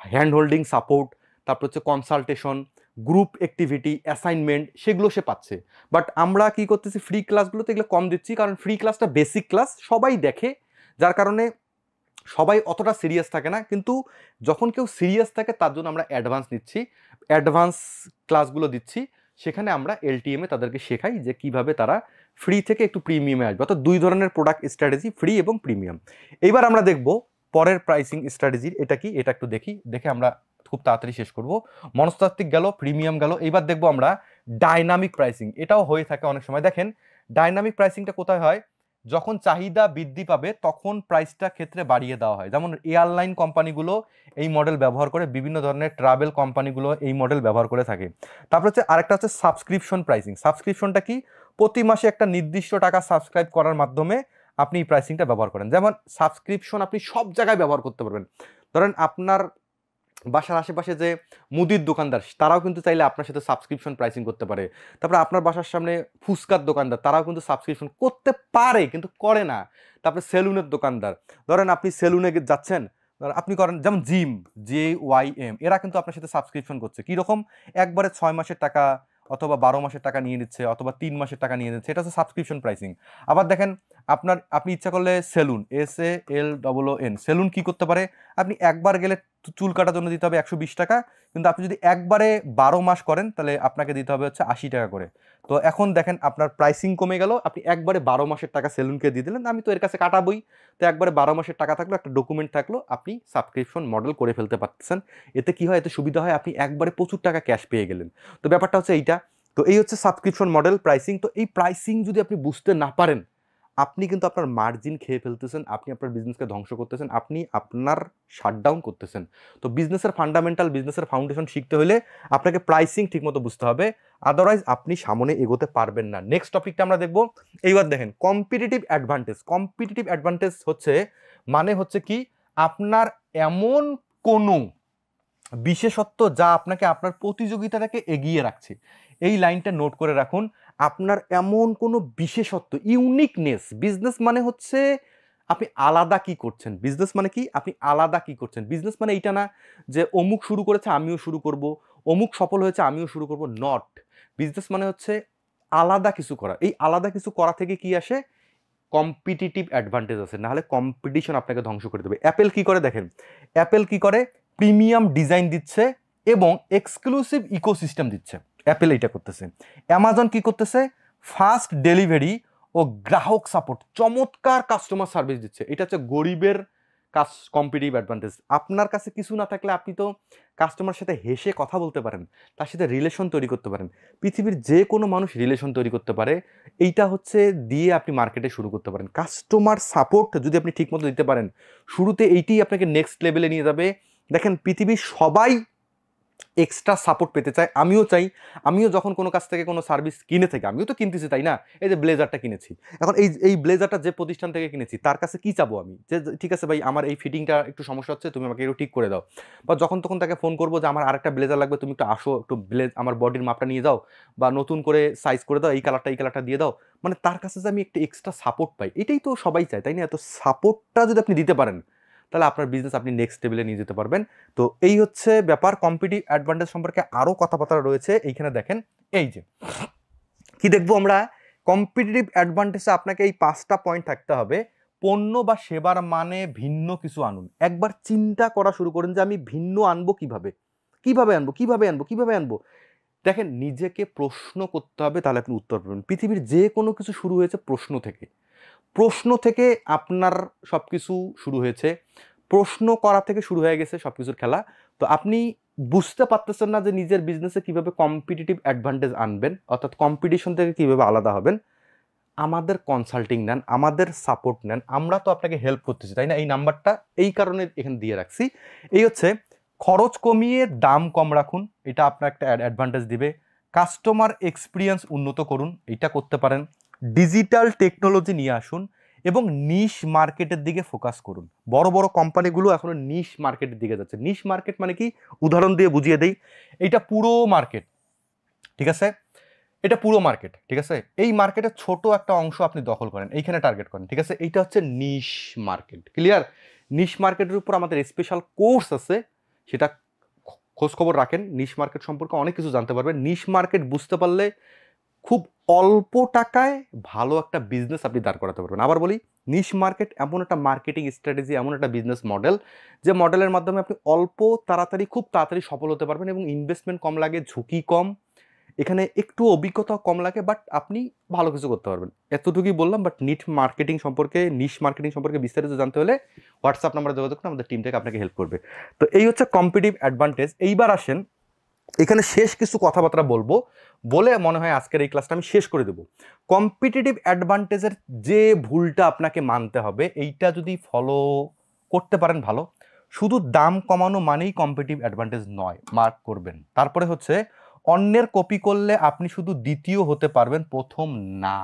hand holding support, তারপর হচ্ছে কনসালটেশন, গ্রুপ অ্যাক্টিভিটি, অ্যাসাইনমেন্ট, সেগুলো সে পাচ্ছে। বাট আমরা কি করতেছি, ফ্রি ক্লাসগুলোতে এগুলো কম দিচ্ছি, কারণ ফ্রি ক্লাসটা বেসিক ক্লাস, সবাই দেখে, যার কারণে সবাই অতটা সিরিয়াস থাকে না। কিন্তু যখন কেউ সিরিয়াস থাকে তার জন্য আমরা অ্যাডভান্স নিচ্ছি, অ্যাডভান্স ক্লাসগুলো দিচ্ছি, সেখানে আমরা এলটিএমে তাদেরকে শেখাই যে কিভাবে তারা ফ্রি থেকে একটু প্রিমিয়ামে আসবে। অর্থাৎ 2 ধরনের প্রোডাক্ট স্ট্র্যাটেজি, ফ্রি এবং প্রিমিয়াম। এইবার আমরা দেখব পরের প্রাইসিং স্ট্র্যাটেজি এটা কি, এটা একটু দেখে আমরা খুব তাড়াতাড়ি শেষ করব। মনস্তাত্ত্বিক গেল, প্রিমিয়াম গেল, এইবার দেখবো আমরা ডাইনামিক প্রাইসিং। এটাও হয়ে থাকে অনেক সময়। দেখেন ডাইনামিক প্রাইসিংটা কোথায় হয়, যখন চাহিদা বৃদ্ধি পাবে তখন প্রাইসটা ক্ষেত্রে বাড়িয়ে দেওয়া হয়। যেমন এয়ারলাইন কোম্পানিগুলো এই মডেল ব্যবহার করে, বিভিন্ন ধরনের ট্রাভেল কোম্পানিগুলো এই মডেল ব্যবহার করে থাকে। তারপর হচ্ছে আরেকটা হচ্ছে সাবস্ক্রিপশন প্রাইসিং। সাবস্ক্রিপশনটা কি, প্রতি মাসে একটা নির্দিষ্ট টাকা সাবস্ক্রাইব করার মাধ্যমে আপনি এই প্রাইসিংটা ব্যবহার করেন। যেমন সাবস্ক্রিপশন আপনি সব জায়গায় ব্যবহার করতে পারবেন। ধরেন আপনার বাসার আশেপাশে যে মুদির দোকানদার, তারাও কিন্তু চাইলে আপনার সাথে সাবস্ক্রিপশন প্রাইসিং করতে পারে। তারপরে আপনার বাসার সামনে ফুচকার দোকানদার, তারাও কিন্তু সাবস্ক্রিপশন করতে পারে কিন্তু করে না। তারপরে সেলুনের দোকানদার, ধরেন আপনি সেলুনে যাচ্ছেন, আপনি করেন যেমন JYM, এরা কিন্তু আপনার সাথে সাবস্ক্রিপশন করছে। কীরকম, একবারে 6 মাসের টাকা অথবা 12 মাসের টাকা নিয়ে নিচ্ছে, অথবা 3 মাসের টাকা নিয়ে নিচ্ছে, এটা হচ্ছে সাবস্ক্রিপশন প্রাইসিং। আবার দেখেন আপনি ইচ্ছা করলে সেলুন, SALOON, সেলুন কি করতে পারে, আপনি একবার গেলে চুল কাটার জন্য দিতে হবে 120 টাকা, কিন্তু আপনি যদি একবারে 12 মাস করেন তাহলে আপনাকে দিতে হবে হচ্ছে 80 টাকা করে। তো এখন দেখেন আপনার প্রাইসিং কমে গেল, আপনি একবারে 12 মাসের টাকা সেলুনকে দিয়ে দিলেন, আমি তো এর কাছে কাটাবই, তো একবারে 12 মাসের টাকা থাকলো, একটা ডকুমেন্ট থাকলো, আপনি সাবস্ক্রিপশন মডেল করে ফেলতে পারতেছেন। এতে কি হয়, এতে সুবিধা হয়, আপনি একবারে প্রচুর টাকা ক্যাশ পেয়ে গেলেন। তো ব্যাপারটা হচ্ছে এইটা। তো এই হচ্ছে সাবস্ক্রিপশন মডেল প্রাইসিং। তো এই প্রাইসিং যদি আপনি বুঝতে না পারেন, আপনি কিন্তু আপনার মার্জিন খেয়ে ফেলতেছেন, আপনি আপনার বিজনেসকে ধ্বংস করতেছেন, আপনি আপনার শাটডাউন করতেছেন। তো বিজনেসের ফান্ডামেন্টাল, বিজনেসের ফাউন্ডেশন শিখতে হলে আপনাকে প্রাইসিং ঠিকমতো বুঝতে হবে, আদারওয়াইজ আপনি সামনে এগোতে পারবেন না। নেক্সট টপিকটা আমরা দেখব। এইবার দেখেন কম্পিটিটিভ অ্যাডভান্টেজ। কম্পিটিটিভ অ্যাডভান্টেজ হচ্ছে মানে হচ্ছে কি, আপনার এমন কোনো বিশেষত্ব যা আপনাকে আপনার প্রতিযোগিতাটাকে এগিয়ে রাখছে। এই লাইনটা নোট করে রাখুন, আপনার এমন কোনো বিশেষত্ব, ইউনিকনেস। বিজনেস মানে হচ্ছে আপনি আলাদা কি করছেন, বিজনেস মানে কি আপনি আলাদা কি করছেন। বিজনেস মানে এইটা না যে অমুক শুরু করেছে আমিও শুরু করব, অমুক সফল হয়েছে আমিও শুরু করব, নট। বিজনেস মানে হচ্ছে আলাদা কিছু করা। এই আলাদা কিছু করা থেকে কি আসে, কম্পিটিটিভ অ্যাডভান্টেজ আছে, নাহলে কম্পিটিশন আপনাকে ধ্বংস করে দেবে। অ্যাপেল কি করে দেখেন, অ্যাপেল কি করে, প্রিমিয়াম ডিজাইন দিচ্ছে এবং এক্সক্লুসিভ ইকোসিস্টেম দিচ্ছে, অ্যাপেল এইটা করতেছে। অ্যামাজন কি করতেছে, ফাস্ট ডেলিভারি ও গ্রাহক সাপোর্ট, চমৎকার কাস্টমার সার্ভিস দিচ্ছে। এটা হচ্ছে গরিবের কম্পিটিটিভ অ্যাডভান্টেজ। আপনার কাছে কিছু না থাকলে আপনি তো কাস্টমার সাথে হেসে কথা বলতে পারেন, তার সাথে রিলেশন তৈরি করতে পারেন। পৃথিবীর যে কোনো মানুষ রিলেশন তৈরি করতে পারে, এইটা হচ্ছে দিয়ে আপনি মার্কেটে শুরু করতে পারেন। কাস্টমার সাপোর্ট যদি আপনি ঠিকমতো দিতে পারেন, শুরুতে এইটাই আপনাকে নেক্সট লেভেলে নিয়ে যাবে। দেখেন পৃথিবীর সবাই এক্সট্রা সাপোর্ট পেতে চায়, আমিও চাই। আমিও যখন কোনো কাছ থেকে কোনো সার্ভিস কিনে থাকি, আমিও তো কিনতেছি তাই না। এই যে ব্লেজারটা কিনেছি, এখন এই ব্লেজারটা যে প্রতিষ্ঠান থেকে কিনেছি তার কাছে কি চাবো আমি, যে ঠিক আছে ভাই আমার এই ফিটিংটা একটু সমস্যা হচ্ছে, তুমি আমাকে একটু ঠিক করে দাও। বা যখন তখন তাকে ফোন করবো যে আমার আরেকটা ব্লেজার লাগবে, তুমি একটু আসো, একটু আমার বডির মাপটা নিয়ে যাও, বা নতুন করে সাইজ করে দাও, এই কালারটা দিয়ে দাও। মানে তার কাছে যে আমি একটু এক্সট্রা সাপোর্ট পাই, এটাই তো সবাই চায় তাই না। তো সাপোর্টটা যদি আপনি দিতে পারেন, তাহলে আপনার বিজনেস আপনি নেক্সট লেভেলে নিয়ে যেতে পারবেন। তো এই হচ্ছে ব্যাপার। কম্পিটিটিভ অ্যাডভান্টেজ সম্পর্কে আরও কথাবার্তা রয়েছে এইখানে দেখেন। এই যে কি দেখবো আমরা, কম্পিটিটিভ অ্যাডভান্টেজে আপনাকে এই 5টা পয়েন্ট থাকতে হবে। পণ্য বা সেবার মানে ভিন্ন কিছু আনুন। একবার চিন্তা করা শুরু করেন যে আমি ভিন্ন আনবো কিভাবে, কিভাবে আনবো। দেখেন নিজেকে প্রশ্ন করতে হবে, তাহলে আপনি উত্তর পাবেন। পৃথিবীর যে কোনো কিছু শুরু হয়েছে প্রশ্ন থেকে আপনার সব কিছু শুরু হয়েছে, প্রশ্ন করা থেকে শুরু হয়ে গেছে সব কিছুর খেলা। তো আপনি বুঝতে পারতেছেন না যে নিজের বিজনেসে কিভাবে কম্পিটিটিভ অ্যাডভান্টেজ আনবেন, অর্থাৎ কম্পিটিশন থেকে কিভাবে আলাদা হবেন। আমাদের কনসাল্টিং নেন, আমাদের সাপোর্ট নেন, আমরা তো আপনাকে হেল্প করতেছি তাই না। এই নাম্বারটা এই কারণে এখানে দিয়ে রাখছি। এই হচ্ছে খরচ কমিয়ে দাম কম রাখুন, এটা আপনার একটা অ্যাডভান্টেজ দিবে। কাস্টমার এক্সপিরিয়েন্স উন্নত করুন, এটা করতে পারেন। ডিজিটাল টেকনোলজি নিয়ে আসুন এবং নিশ মার্কেটের দিকে ফোকাস করুন। বড় বড় কোম্পানিগুলো এখনো নিশ মার্কেটের দিকে যাচ্ছে। নিশ মার্কেট মানে কি, উদাহরণ দিয়ে বুঝিয়ে দেই। এইটা পুরো মার্কেট, ঠিক আছে, এটা পুরো মার্কেট, ঠিক আছে। এই মার্কেটের ছোট একটা অংশ আপনি দখল করেন, এইখানে টার্গেট করেন, ঠিক আছে। এইটা হচ্ছে নিশ মার্কেট, ক্লিয়ার। নিশ মার্কেটের উপর আমাদের স্পেশাল কোর্স আছে, সেটা খোঁজ খবর রাখেন। নিশ মার্কেট সম্পর্কে অনেক কিছু জানতে পারবেন। নিশ মার্কেট বুঝতে পারলে খুব অল্প টাকায় ভালো একটা বিজনেস আপনি দাঁড় করাতে পারবেন। আবার বলি, নিশ মার্কেট এমন একটা মার্কেটিং স্ট্র্যাটেজি, এমন একটা বিজনেস মডেল, যে মডেলের মাধ্যমে আপনি খুব তাড়াতাড়ি সফল হতে পারবেন এবং ইনভেস্টমেন্ট কম লাগে, ঝুঁকি কম, এখানে একটু অভিজ্ঞতা কম লাগে, বাট আপনি ভালো কিছু করতে পারবেন। এতটুকুই বললাম। বাট নিশ মার্কেটিং সম্পর্কে বিস্তারিত জানতে হলে হোয়াটসঅ্যাপ নাম্বারে যোগাযোগ করুন, আমাদের টিম থেকে আপনাকে হেল্প করবে। তো এই হচ্ছে কম্পিটিটিভ অ্যাডভান্টেজ। এইবার আসেন, এখানে শেষ কিছু কথাবার্তা বলবো, বলে মনে হয় আজকের এই ক্লাসটা আমি শেষ করে দেবো। কম্পিটিটিভ অ্যাডভান্টেজের যে ভুলটা আপনাকে মানতে হবে, এইটা যদি ফলো করতে পারেন ভালো। শুধু দাম কমানো মানেই কম্পিটিটিভ অ্যাডভান্টেজ নয়, মার্ক করবেন। তারপরে হচ্ছে অন্যের কপি করলে আপনি শুধু দ্বিতীয় হতে পারবেন, প্রথম না।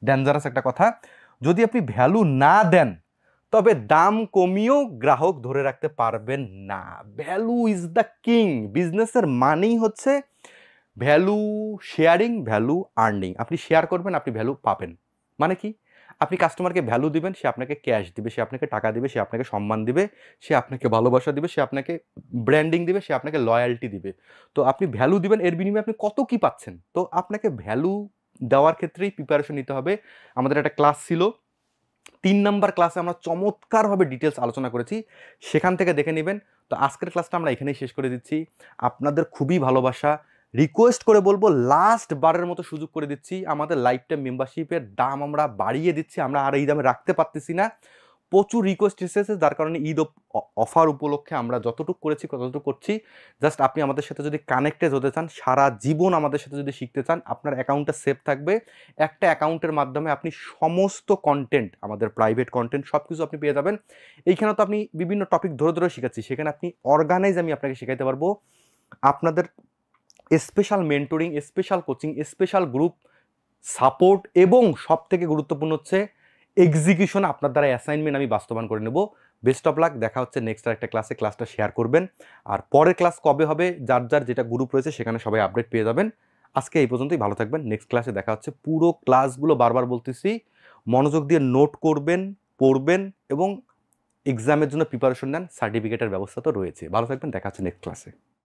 ডেঞ্জারাস একটা কথা। যদি আপনি ভ্যালু না দেন, তবে দাম কমিয়েও গ্রাহক ধরে রাখতে পারবেন না। Value is the king. বিজনেসের মানেই হচ্ছে ভ্যালু শেয়ারিং, ভ্যালু আর্নিং। আপনি শেয়ার করবেন, আপনি ভ্যালু পাবেন। মানে কি, আপনি কাস্টমারকে ভ্যালু দিবেন, সে আপনাকে ক্যাশ দিবে, সে আপনাকে টাকা দিবে, সে আপনাকে সম্মান দিবে, সে আপনাকে ভালোবাসা দিবে, সে আপনাকে ব্র্যান্ডিং দিবে, সে আপনাকে লয়্যাল্টি দিবে। তো আপনি ভ্যালু দিবেন, এর বিনিময়ে আপনি কত কি পাচ্ছেন। তো আপনাকে ভ্যালু দেওয়ার ক্ষেত্রেই প্রিপারেশন নিতে হবে। আমাদের একটা ক্লাস ছিল 3 নাম্বার ক্লাসে আমরা চমৎকারভাবে ডিটেলস আলোচনা করেছি, সেখান থেকে দেখে নেবেন। তো আজকের ক্লাসটা আমরা এখানেই শেষ করে দিচ্ছি। আপনাদের খুবই ভালোবাসা, রিকোয়েস্ট করে বলবো লাস্ট বারের মতো সুযোগ করে দিচ্ছি, আমাদের লাইফ টাইম মেম্বারশিপের দাম আমরা বাড়িয়ে দিচ্ছি, আমরা আর এই দামে রাখতে পারতেছি না। প্রচুর রিকোয়েস্ট এসেছে, যার কারণে ঈদ অফার উপলক্ষে আমরা যতটুকু করেছি ততটুকু করছি। জাস্ট আপনি আমাদের সাথে যদি কানেক্টেড হতে চান, সারা জীবন আমাদের সাথে যদি শিখতে চান, আপনার অ্যাকাউন্টটা সেভ থাকবে। একটা অ্যাকাউন্টের মাধ্যমে আপনি সমস্ত কন্টেন্ট, আমাদের প্রাইভেট কন্টেন্ট সব কিছু আপনি পেয়ে যাবেন। এইখানে তো আপনি বিভিন্ন টপিক ধরে ধরে শেখাচ্ছি, সেখানে আপনি অর্গানাইজ আমি আপনাকে শেখাইতে পারবো। আপনাদের special mentoring, special coaching, special group support, এবং সব থেকে গুরুত্বপূর্ণ হচ্ছে এক্সিকিউশন, আপনার দ্বারা অ্যাসাইনমেন্ট আমি বাস্তবায়ন করে নেব। বেস্ট অফ লাক, দেখা হচ্ছে নেক্সট একটা ক্লাসে। ক্লাসটা শেয়ার করবেন, আর পরের ক্লাস কবে হবে যার যার যেটা গ্রুপ রয়েছে সেখানে সবাই আপডেট পেয়ে যাবেন। আজকে এই পর্যন্তই, ভালো থাকবেন। নেক্সট ক্লাসে দেখা হচ্ছে। পুরো ক্লাসগুলো বারবার বলতেছি, মনোযোগ দিয়ে নোট করবেন, পড়বেন, এবং এক্সামের জন্য প্রিপারেশন নেন। সার্টিফিকেটের ব্যবস্থা তো রয়েছে। ভালো থাকবেন, দেখা হচ্ছে নেক্সট ক্লাসে।